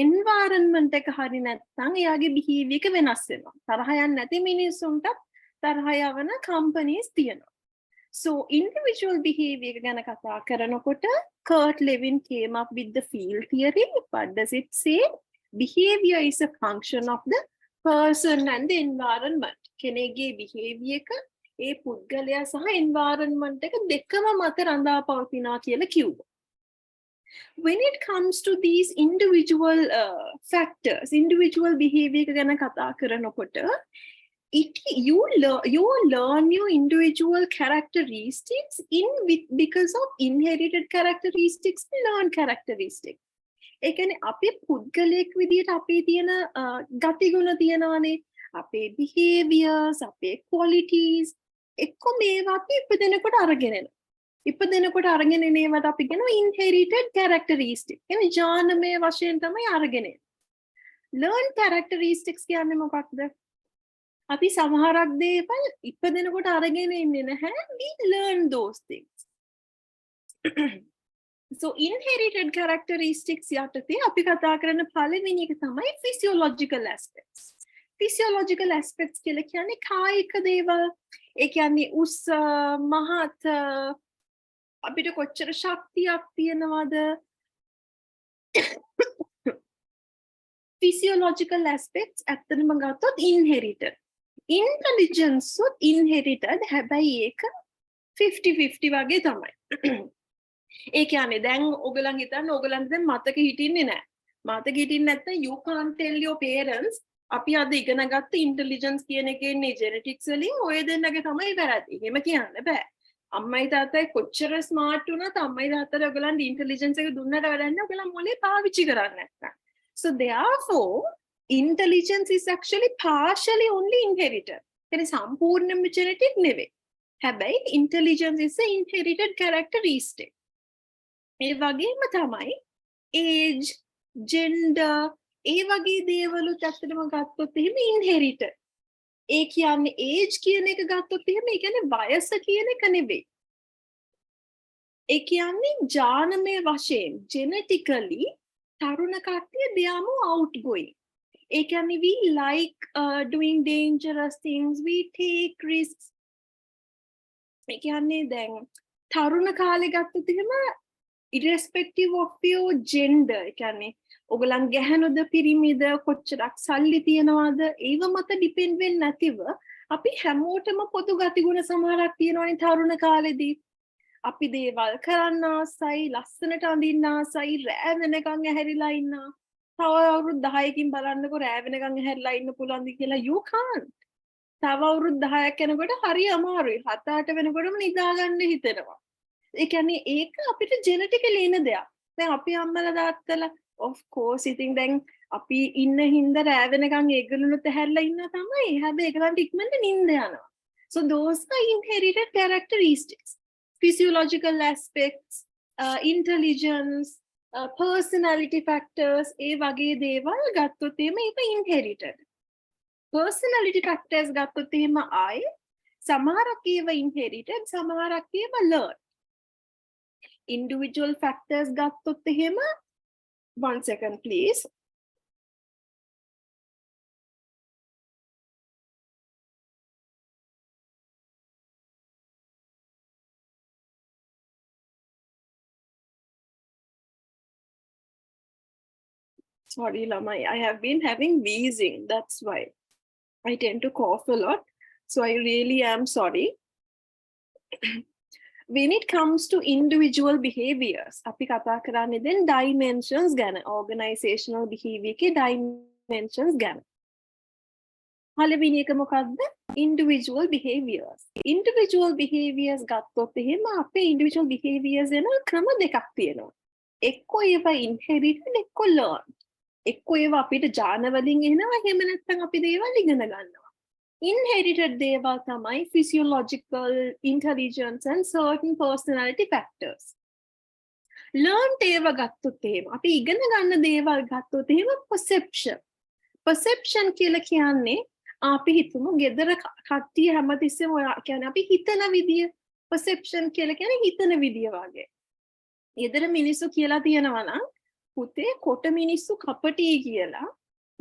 environment එක හරි නැත්නම් එයාගේ behavior එක වෙනස් වෙනවා. තරහ යන්නේ නැති මිනිස්සුන්ට තරහ යවන companies තියෙනවා. So individual behavior ගැන කතා කරනකොට Kurt Lewin came up with the field theory. What does it say? Behavior is a function of the person and the environment. කෙනෙක්ගේ behavior එක ඒ පුද්ගලයා සහ environment එක දෙකම මත රඳා පවතිනවා කියලා කිව්වා. When it comes to these individual factors, individual behavior ගැන කතා කරනකොට you learn your individual characteristics because of inherited characteristics, learned characteristics. ඒ කියන්නේ අපේ පුද්ගලයෙක් විදියට අපේ තියෙන ගතිගුණ තියෙනවානේ, අපේ behaviors, අපේ qualities එක්ක මේවා අපි ඉපදෙනකොට අරගෙන එනවා. ඉපදෙනකොට අරගෙන එන ඒවාට අපි කියනවා inherited characteristics. එන්නේ ජානමය වශයෙන් තමයි අරගෙන එන්නේ. learned characteristics කියන්නේ මොකක්ද? අපි සමහරක් දේවල් ඉපදෙනකොට අරගෙන ඉන්නේ නැහැ. We learn those things. So inherited characteristics යටතේ අපි කතා කරන පළවෙනි එක තමයි physiological aspects. Physiological aspects කියලා කියන්නේ කායික දේවල්. ඒ කියන්නේ උස මහත අපිට කොච්චර ශක්තියක් තියෙනවද? Physiological aspects ඇත්තටම ගත්තොත් inherited. Intelligence උත් inherited. හැබැයි ඒක 50-50 වගේ තමයි. ඒ කියන්නේ දැන් ඔයගලන් හිතන්න ඔයගලන්ට දැන් මතක හිටින්නේ නැහැ. මතක හිටින්නේ නැත්නම් you can't tell your parents අපි අද ඉගෙන ගත්ත intelligence කියන එකේ ඉන්නේ genetics වලින් ඔය දෙන්නගේ තමයි වැරදි. එහෙම කියන්න බෑ. අම්මයි තාත්තයි කොච්චර smart වුණත් අම්මයි තාත්තට ඔයගලන්ට intelligence එක දුන්නට වැඩක් නැහැ. ඔයගලන් මොලේ පාවිච්චි කරන්නේ නැත්නම්. So therefore intelligence is actually partially only inherited. කියන්නේ සම්පූර්ණයෙන්ම genetic නෙවෙයි. හැබැයි intelligence is a inherited characteristic. ඒ වගේම තමයි age, gender ඒ වගේ දේවලුත් ඇත්තටම ගත්තොත් එහෙම inherited. ඒ කියන්නේ age කියන එක ගත්තොත් එහෙම ඒ කියන්නේ වයස කියන එක නෙවෙයි. ඒ කියන්නේ ජානමය වශයෙන් genetically තරුණ කට්ටිය they are more outgoing. ඒ කියන්නේ we like doing dangerous things, we take risks. ඒ කියන්නේ දැන් තරුණ කාලේ ගත්තොත් එහෙම irrespective of your gender ඒ කියන්නේ ඔයගලන් ගැහණුද පිරිමිද කොච්චරක් සල්ලි තියනවාද ඒව මත ඩිපෙන්ඩ් වෙන්නේ නැතිව අපි හැමෝටම පොදු ගතිගුණ සමහරක් තියෙනවනේ තරුණ කාලෙදී අපි දේවල් කරන්න ආසයි ලස්සනට අඳින්න ආසයි රෑ වෙනකන් ඇහැරිලා ඉන්නවා තව අවුරුදු 10කින් බලන්නකෝ රෑ වෙනකන් ඇහැරිලා ඉන්න පුළුවන්ද කියලා you can't තව අවුරුදු 10ක් යනකොට හරි අමාරුයි 7-8 වෙනකොටම නිදා ගන්න හිතෙනවා ඒ කියන්නේ ඒක අපිට ජෙනටිකලි එන දෙයක්. දැන් අපි අම්මලා තාත්තලා of course ඉතින් දැන් අපි ඉන්න හින්දා රෑ වෙනකන් ඒගොල්ලොත් ඇහැරලා ඉන්නවා තමයි. හැබැයි ඒගොල්ලන්ට ඉක්මනට නිින්ද යනවා. So those are inherited characteristics. Physiological aspects, intelligence, personality factors ඒ වගේ දේවල් ගත්තොත් එහෙම ඒක inherited. Personality factors ගත්තොත් එහෙම ආයේ සමහරක් ඒවා inherited සමහරක් ඒවා learned. Individual factors ගත්තොත් එහෙම 1 second please. Sorry lamai, I have been having wheezing, that's why I tend to cough a lot, so I really am sorry. When it comes to individual behaviors, අපි කතා කරන්නේ then dimensions ගැන, organizational behavior එකේ dimensions ගැන. පළවෙනි එක මොකක්ද? Individual behaviors. Individual behaviors ගත්තොත් එහෙම අපේ individual behaviors වෙන ක්‍රම දෙකක් තියෙනවා. එක්කෝ ඒවා inherited, එක්කෝ learned. එක්කෝ ඒවා අපිට ජාන වලින් එනවා, එහෙම නැත්නම් අපි දේවල් ඉගෙන ගන්නවා. Inherited දේවල් තමයි physiological, intelligence and certain personality factors. Learned ඒවා ගත්තොත් එහෙම අපි ඉගෙන ගන්න දේවල් ගත්තොත් එහෙම perception. Perception කියලා කියන්නේ අපි හිතමු ගෙදර කට්ටිය හැමතිස්සෙම ඔය කියන්නේ අපි හිතන විදිය perception කියලා කියන්නේ හිතන විදිය වගේ. ගෙදර මිනිස්සු කියලා තියනවා නම් පුතේ කොට මිනිස්සු කපටි කියලා.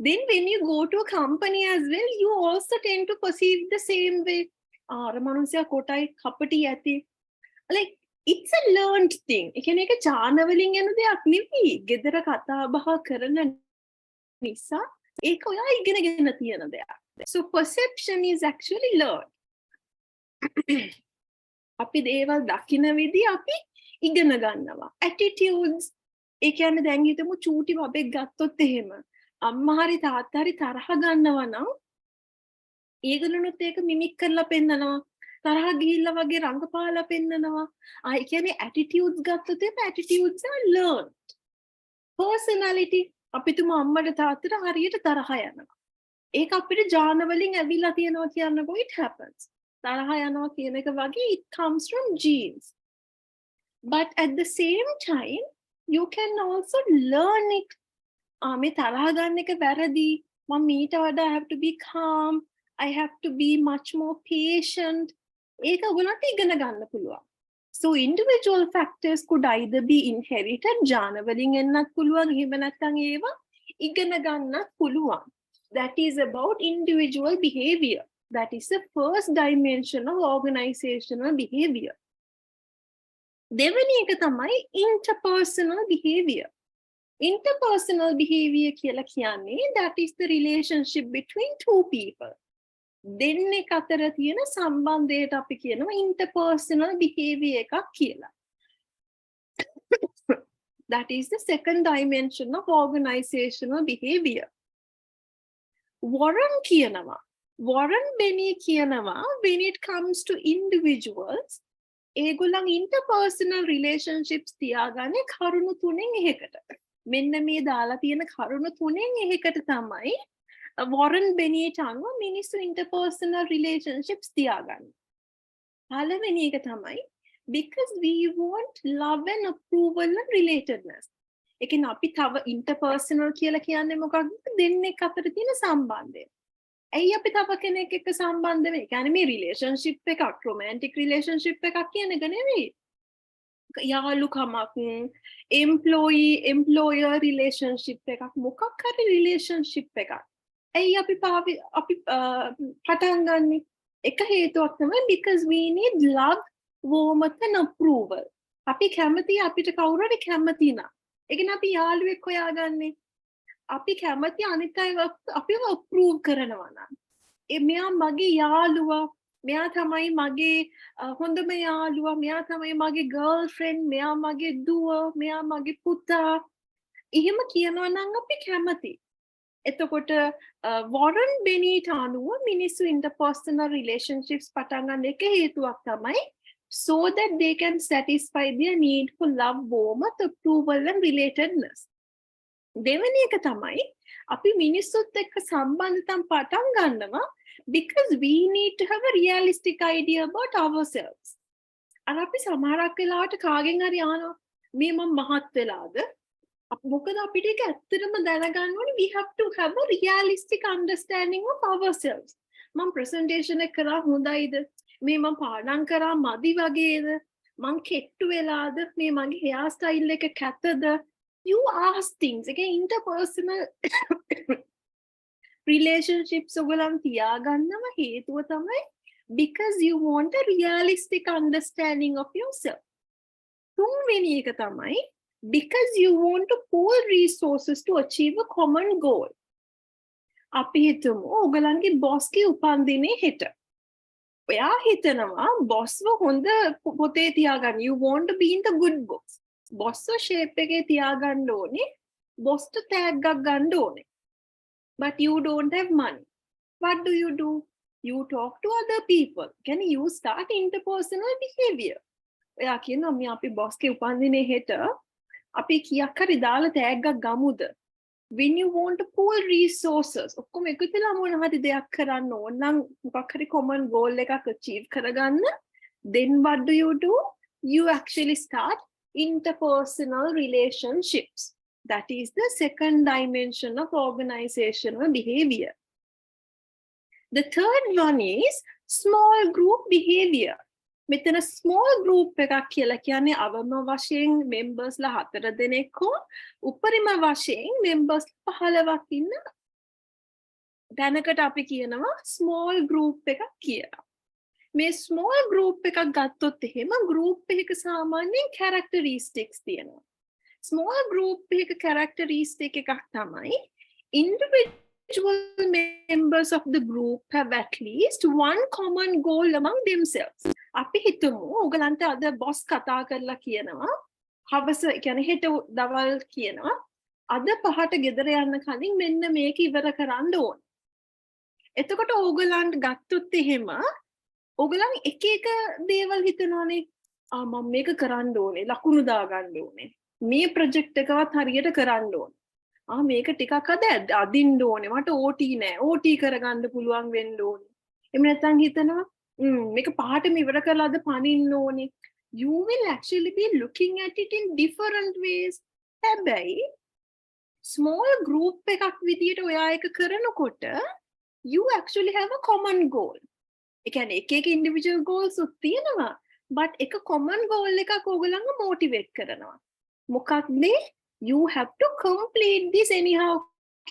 Then when you go to a company as well, you also tend to perceive the same way. අර මනුස්සයා කොටයි කපටි ඇති. Like it's a learned thing. ඒ කියන්නේ ඒක ඥාන වලින් එන දෙයක් නෙවෙයි. ගෙදර කතා බහ කරන නිසා ඒක ඔයා ඉගෙනගෙන තියෙන දෙයක්. So perception is actually learned. අපි දේවල් දකින විදිහ අපි ඉගෙන ගන්නවා. Attitudes ඒ කියන්නේ දැන් හිතමු චූටි බබෙක් ගත්තොත් එහෙම අම්මා හරි තාත්තා හරි තරහ ගන්නවා නම් ඒගොල්ලොනුත් ඒක මිමික් කරලා පෙන්නනවා තරහ ගිහිල්ලා වගේ රංගපාලා පෙන්නනවා ඒ කියන්නේ attitudes ගත්තොත් එහෙම attitudes are learned. Personality අපි තුම අම්මට තාත්තට හරියට තරහ යනවා ඒක අපිට ජාන වලින් ඇවිල්ලා තියෙනවා කියන්නකෝ it happens. තරහ යනවා කියන එක වගේ it comes from genes. But at the same time you can also learn it. මේ තරහ ගන්න එක වැරදි. මම මීට වඩා I have to be calm. I have to be much more patient. ඒක ඔයගොල්ලන්ට ඉගෙන ගන්න පුළුවන්. So individual factors could either be inherited, ජාන වලින් එන්නත් පුළුවන්, එහෙම නැත්නම් ඒවා ඉගෙන ගන්නත් පුළුවන්. That is about individual behavior. That is the first dimension of organizational behavior. දෙවෙනි එක තමයි interpersonal behavior. Interpersonal behavior කියලා කියන්නේ that is the relationship between two people. දෙන්නෙක් අතර තියෙන සම්බන්ධයට අපි කියනවා interpersonal behavior එකක් කියලා. That is the second dimension of organizational behavior. Warren කියනවා, Warren Benny කියනවා, when it comes to individuals, ඒගොල්ලන් interpersonal relationships තියාගන්නේ කරුණු තුනෙන් එකකට. මෙන්න මේ දාලා තියෙන කරුණු තුනෙන් එකකට තමයි Warren Benneට අනුව මිනිස්සු interpersonal relationships තියාගන්නේ. පළවෙනි එක තමයි because we want love and approval and relatedness. ඒ කියන්නේ අපි තව interpersonal කියලා කියන්නේ මොකක්ද? දෙන්නෙක් අතර තියෙන සම්බන්ධය. ඇයි අපි තව කෙනෙක් එක්ක සම්බන්ධ වෙන්නේ? ඒ කියන්නේ මේ relationship එකක්, romantic relationship එකක් කියන එක නෙවෙයි. යාළුකමක්, employer relationship එකක්, මොකක් හරි relationship එකක්. ඇයි අපි පටන් ගන්නෙ? එක හේතුවක් තමයි because we need love, warmth and approval. අපි කැමති අපිට කවුරු හරි කැමති නම්. ඒ කියන්නේ අපි යාළුවෙක් හොයාගන්නේ. අපි කැමති අනිත් අය අපිව approve කරනවා නම්. මෙයා මගේ යාළුවා, මෙයා තමයි මගේ හොඳම යාළුවා, මෙයා තමයි මගේ girlfriend, මෙයා මගේ දුව, මෙයා මගේ පුතා. එහෙම කියනවා නම් අපි කැමති. එතකොට Warren Benneට අනුව මිනිස්සු interpersonal relationships පටන් ගන්න එක හේතුවක් තමයි so that they can satisfy their need for love, warmth, approval and relatedness. දෙවෙනි එක තමයි අපි මිනිස්සුත් එක්ක සම්බන්ධතාව පටන් ගන්නවා because we need to have a realistic idea about ourselves. අර අපි සමහරක් වෙලාවට කාගෙන් හරි අහනවා මේ මම මහත් වෙලාද? මොකද අපිට ඒක ඇත්තටම දැනගන්න ඕනේ we have to have a realistic understanding of ourselves. මම presentation එක කරා හොඳයිද? මේ මම පාඩම් කරා මදි වගේද? මං කෙට්ටු වෙලාද? මේ මගේ hair style එක කැතද? You ask things. Again, interpersonal relationships ඔයගලන් තියාගන්නම හේතුව තමයි because you want a realistic understanding of yourself. තුන්වෙනි එක තමයි because you want to pool resources to achieve a common goal. අපි හිතමු ඔයගලන්ගේ බොස්ගේ උපන්දිනේ හෙට. ඔයා හිතනවා බොස්ව හොඳ පොතේ තියාගන්න. You want to be in the good books. බොස්ව ෂේප් එකේ තියාගන්න ඕනේ. බොස්ට තෑග්ගක් ගන්න ඕනේ. But you don't have money. What do? You talk to other people. Can you start interpersonal behavior? ඔයා කියනවා මේ අපි බොස්ගේ උපන්දිනේ හෙට අපි කීයක් හරි දාලා තෑග්ගක් ගමුද? When you want to pool resources, ඔක්කොම එකතුලා මොන හරි දෙයක් කරන්න ඕන නම් මොකක් හරි common goal එකක් achieve කරගන්න, then what do? You actually start interpersonal relationships. That is the second dimension of organizational behavior. The third one is small group behavior. මෙතන small group එකක් කියලා කියන්නේ අවම වශයෙන් members ලා 4 දෙනෙක් හෝ උපරිම වශයෙන් members 15ක් ඉන්න දැනකට අපි කියනවා small group එකක් කියලා. මේ small group එකක් ගත්තොත් එහෙම group එකක සාමාන්‍යයෙන් characteristics තියෙනවා. Small group එකක characteristic එකක් තමයි individual members of the group have at least one common goal among themselves. අපි හිතමු ඔයගලන්ට අද boss කතා කරලා කියනවා හවස කියන්නේ හෙට දවල් කියනවා අද 5ට ගෙදර යන්න කලින් මෙන්න මේක ඉවර කරන්න ඕන. එතකොට ඕගලන්ට ගත්තොත් එහෙම ඕගලන් එක එක දේවල් හිතනවානේ මම මේක කරන්න ඕනේ ලකුණු දාගන්න ඕනේ මේ ප්‍රොජෙක්ට් එකවත් හරියට කරන්න ඕනේ මේක ටිකක් අදින්න ඕනේ මට OT නෑ OT කරගන්න පුළුවන් වෙන්න ඕනේ එහෙම නැත්නම් හිතනවා මේක පහටම ඉවර කරලා අද පනින්න ඕනේ you will actually be looking at it in different ways. හැබැයි small group එකක් විදියට ඔයා එක කරනකොට you actually have a common goal. ඒ කියන්නේ එක එක individual goals උත් තියෙනවා. but එක common goal එකක් ඕගොල්ලන්ව motivate කරනවා. මොකක්ද? You have to complete this anyhow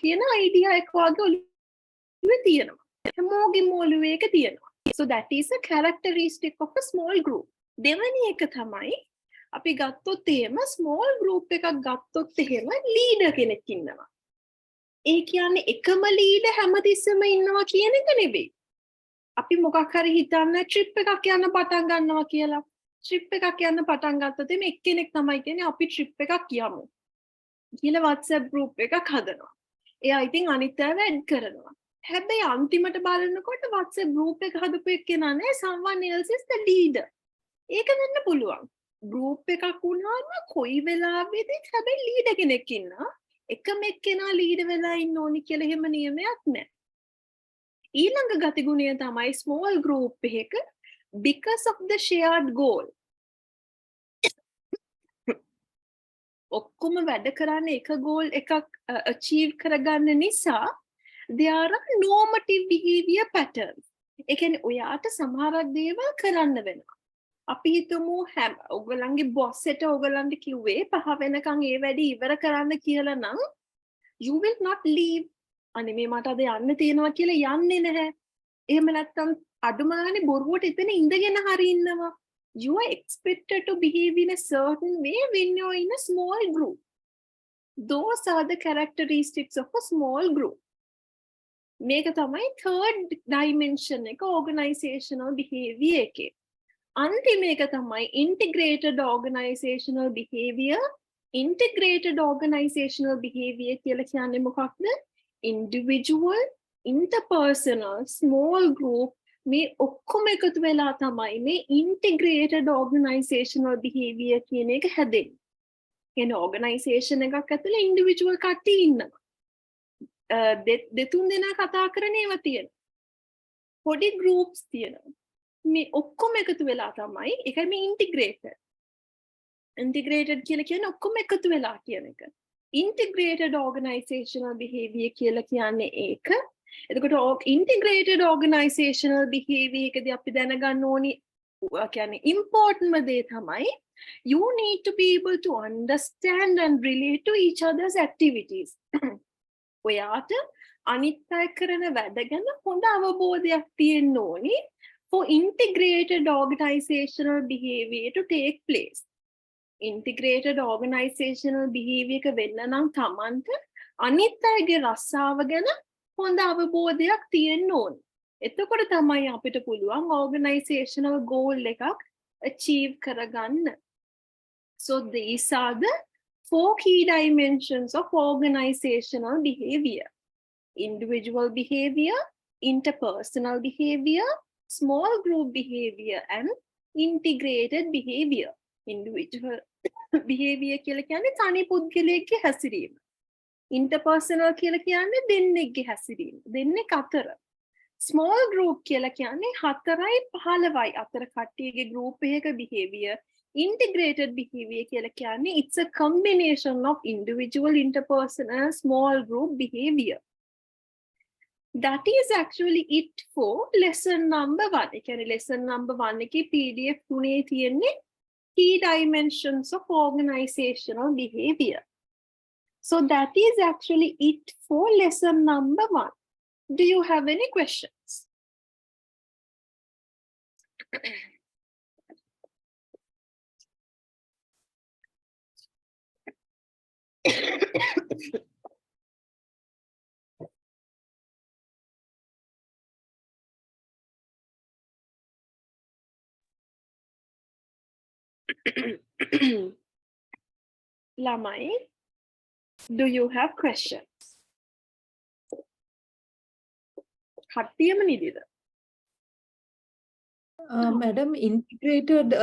කියන idea එක වගේ ඔළුවේ තියෙනවා. හැමෝගෙම ඔළුවේ එක තියෙනවා. So that is a characteristic of a small group. දෙවැනි එක තමයි අපි ගත්තොත් එහෙම small group එකක් ගත්තොත් එහෙම leader කෙනෙක් ඉන්නවා. ඒ කියන්නේ එකම leader හැමතිස්සෙම ඉන්නවා කියන එක නෙවෙයි. අපි මොකක් හරි හිතන්න trip එකක් යන්න පටන් ගන්නවා කියලා. trip එකක් යන්න පටන් ගත්තොත් එimhe එක්කෙනෙක් තමයි කියන්නේ අපි trip එකක් යමු කියලා WhatsApp group එකක් හදනවා. එයා ඉතින් අනිත් අයව add කරනවා. හැබැයි අන්තිමට බලනකොට WhatsApp group එක හදපු එක්කෙනා නේ someone else is the leader. ඒක වෙන්න පුළුවන්. group එකක් වුණාම කොයි වෙලාවෙදිත් හැබැයි leader කෙනෙක් ඉන්නවා. එකම එක්කෙනා leader වෙලා ඉන්න ඕනි කියලා එහෙම නියමයක් නැහැ. ඊළඟ ගතිගුණය තමයි small group එකක because of the shared goal. ඔක්කොම වැඩ කරන්නේ එක goal එකක් achieve කරගන්න නිසා there are normative behavior patterns. ඒ කියන්නේ ඔයාට සමහරක් දේවල් කරන්න වෙනවා. අපි හිතමු ඔයගලන්ගේ boss එට ඔයගලන්ට කිව්වේ 5 වෙනකන් ඒ වැඩේ ඉවර කරන්න කියලා නම් you will not leave. අනේ මේ මට අද යන්න තියෙනවා කියලා යන්නේ නැහැ. එහෙම නැත්නම් අඩුම ගානේ බොරුවට එතන ඉඳගෙන හරි ඉන්නවා. You are expected to behave in a certain way when you're in a small group. Those are the characteristics of a small group. මේක තමයි third dimension එක organizational behavior එකේ. අන්තිම එක තමයි integrated organizational behavior. Integrated organizational behavior කියලා කියන්නේ මොකක්ද? Individual, interpersonal, small group මේ ඔක්කොම එකතු වෙලා තමයි මේ integrated organizational behavior කියන එක හැදෙන්නේ. කියන organization එකක් ඇතුලේ individual කට්ටිය ඉන්නවා. දෙතුන් දෙනා කතා කරන ඒවා තියෙනවා. පොඩි groups තියෙනවා. මේ ඔක්කොම එකතු වෙලා තමයි ඒකයි මේ integrated. Integrated කියලා කියන්නේ ඔක්කොම එකතු වෙලා කියන එක. Integrated organizational behavior කියලා කියන්නේ ඒක. එතකොට integrated organizational behavior එකදී අපි දැනගන්න ඕනි කියන්නේ important දේ තමයි you need to be able to understand and relate to each other's activities. ඔයාට අනිත් අය කරන වැඩ ගැන හොඳ අවබෝධයක් තියෙන්න ඕනි for integrated organizational behavior to take place. Integrated organizational behavior එක වෙන්න නම් Tamanට අනිත් අයගේ රස්සාව ගැන හොඳ අවබෝධයක් තියෙන්න ඕනේ. එතකොට තමයි අපිට පුළුවන් organizational goal එකක් achieve කරගන්න. So these are the 4 key dimensions of organizational behavior. Individual behavior, interpersonal behavior, small group behavior and integrated behavior. Individual behavior කියලා කියන්නේ තනි පුද්ගලයෙක්ගේ හැසිරීම. Interpersonal කියලා කියන්නේ දෙන්නෙක්ගේ හැසිරීම. දෙන්නෙක් අතර. Small group කියලා කියන්නේ 4යි 15යි අතර කට්ටියගේ group එකක behavior. Integrated behavior කියලා කියන්නේ it's a combination of individual, interpersonal, small group behavior. That is actually it for lesson number 1. ඒ කියන්නේ lesson number 1 එකේ PDF 3 තියෙන්නේ key dimensions of organizational behavior. So that is actually it for lesson number 1. Do you have any questions? Lamai, do you have questions? කට්ටියම නිදිද? madam integrated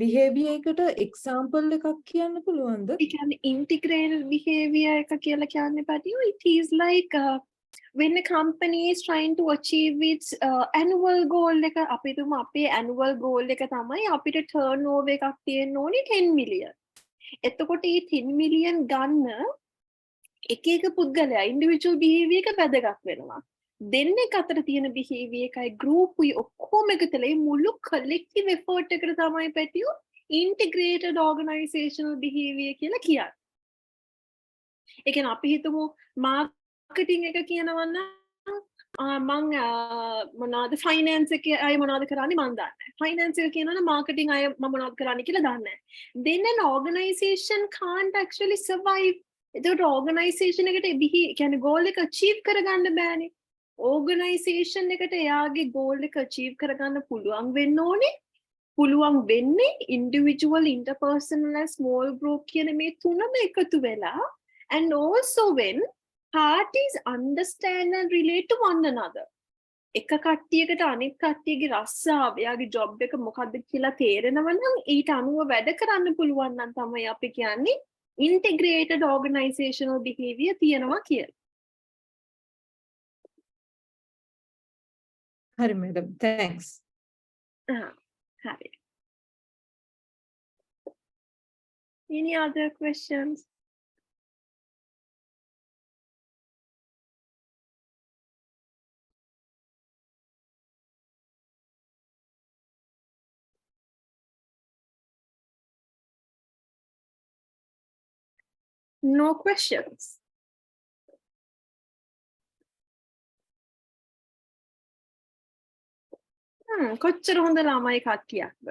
behavior එකට example එකක් කියන්න පුළුවන්ද? ඒ කියන්නේ integrated behavior එක කියලා කියන්නේ පැටියෝ it is like when a company is trying to achieve its annual goal එක අපි තුමු අපේ annual goal එක තමයි අපිට turnover එකක් තියෙන්න ඕනේ 10 million. එතකොට මේ 10 million ගන්න එක එක පුද්ගලයා individual behavior එක වැදගත් වෙනවා. දෙන්නෙක් අතර තියෙන behavior එකයි group උයි ඔක්කොම එකතුලා මේ මුළු collective effort එකට තමයි පැටියෝ integrated organizational behavior කියලා කියන්නේ. ඒ කියන්නේ අපි හිතමු marketing එක කියනවා නම් මං මොනවද finance එකේ අය මොනවද කරන්නේ මං දන්නේ නැහැ. finance එක කියනවනම් marketing අය මම මොනවද කරන්නේ කියලා දන්නේ නැහැ. Then an organization can't actually survive. ඒකට organisation එකට කියන්නේ goal එක achieve කරගන්න බෑනේ. organisation එකට එයාගේ goal එක achieve කරගන්න පුළුවන් වෙන්න ඕනේ. පුළුවන් වෙන්නේ individual, interpersonal and small group කියන මේ තුනම එකතු වෙලා and also when parties understand and relate to one another. එක කට්ටියකට අනෙක් කට්ටියගේ රස්සාව, එයාගේ job එක මොකද්ද කියලා තේරෙනවා නම් ඊට අනුව වැඩ කරන්න පුළුවන් නම් තමයි අපි කියන්නේ integrated organizational behavior තියෙනවා කියලා. හරි madam, thanks. Hari. Any other questions? No questions. කොච්චර හොඳ ළමයි කට්ටියක්ද?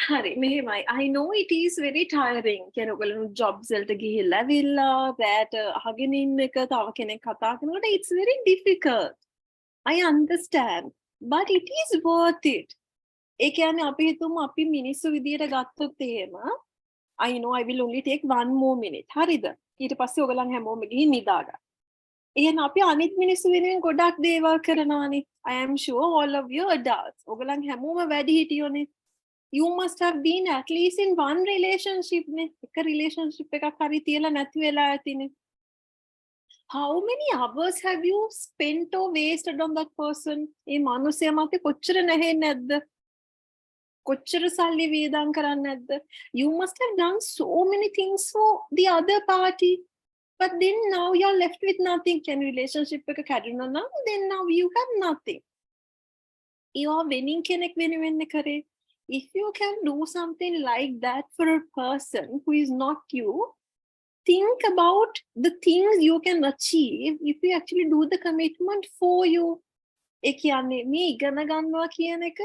හරි මෙහෙමයි. I know it is very tiring. කියන්නේ ඔයගොල්ලෝ jobs වලට ගිහිල්ලා ඇවිල්ලා රැට අහගෙන ඉන්න එක තව කෙනෙක් කතා කරනකොට it's very difficult. I understand. But it is worth it. ඒ කියන්නේ අපි හිතමු අපි මිනිස්සු විදියට ගත්තොත් එහෙම I know I will only take 1 more minute. හරිද? ඊට පස්සේ ඔයගලන් හැමෝම ගිහින් නිදාගන්න. එහෙනම් අපි අනිත් මිනිස්සු වෙනුවෙන් ගොඩක් දේවල් කරනවානේ. I am sure all of you adults. ඔයගලන් හැමෝම වැඩි හිටියෝනේ. You must have been at least in one relationship නේ. එක relationship එකක් හරි තියලා නැති වෙලා ඇතිනේ. How many hours have you spent or wasted on that person? ඒ මිනිස්සයා මත කොච්චර නැහෙන්නේ නැද්ද? කොච්චර සල්ලි වේදම් කරන්නේ නැද්ද? You must have done so many things for the other party. But then now you're left with nothing. Can relationship එක කැඩුණා නම් then now you have nothing. You are winning කෙනෙක් වෙනුවෙන් කරේ. If you can do something like that for a person who is not you, think about the things you can achieve if you actually do the commitment for you. ඒ කියන්නේ මේ ඉගෙන ගන්නවා කියන එක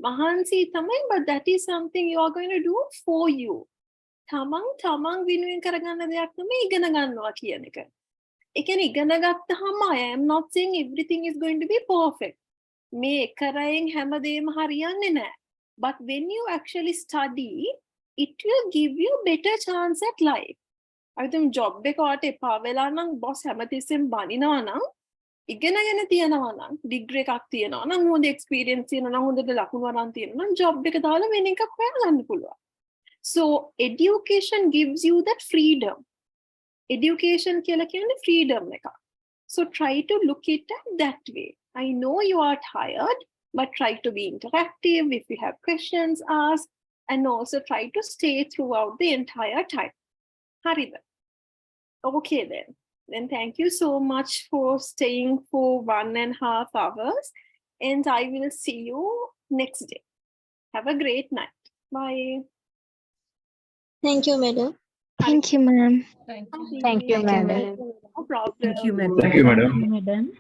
මහන්සි තමයි, but that is something you are going to do for you. තමන් වෙනුවෙන් කරගන්න දෙයක් තමයි ඉගෙන ගන්නවා කියන එක. ඒ කියන්නේ ඉගෙන ගත්තාම I am not saying everything is going to be perfect. මේ කරයෙන් හැමදේම හරියන්නේ නැහැ. But when you actually study, it will give you better chance at life. අයිතම් job එකකට එපා වෙලා නම් boss හැමතිස්සෙම බනිනවා නම් ඉගෙනගෙන තියනවා නම් degree එකක් තියනවා නම් හොඳ experience තියෙනවා නම් හොඳට ලකුණු අරන් තියෙනවා නම් job එක දාලා වෙන එකක් හොයාගන්න පුළුවන්. So education gives you that freedom. Education කියලා කියන්නේ freedom එක. So try to look it at that way. I know you are tired, but try to be interactive. If you have questions, ask, and also try to stay throughout the entire time. Harida. Okay then. Then thank you so much for staying for 1.5 hours, and I will see you next day. Have a great night. Bye. Thank you, madam. Thank you, ma'am. Thank you. Thank you, madam. No problem. Thank you, madam. Thank you, madam. Madam.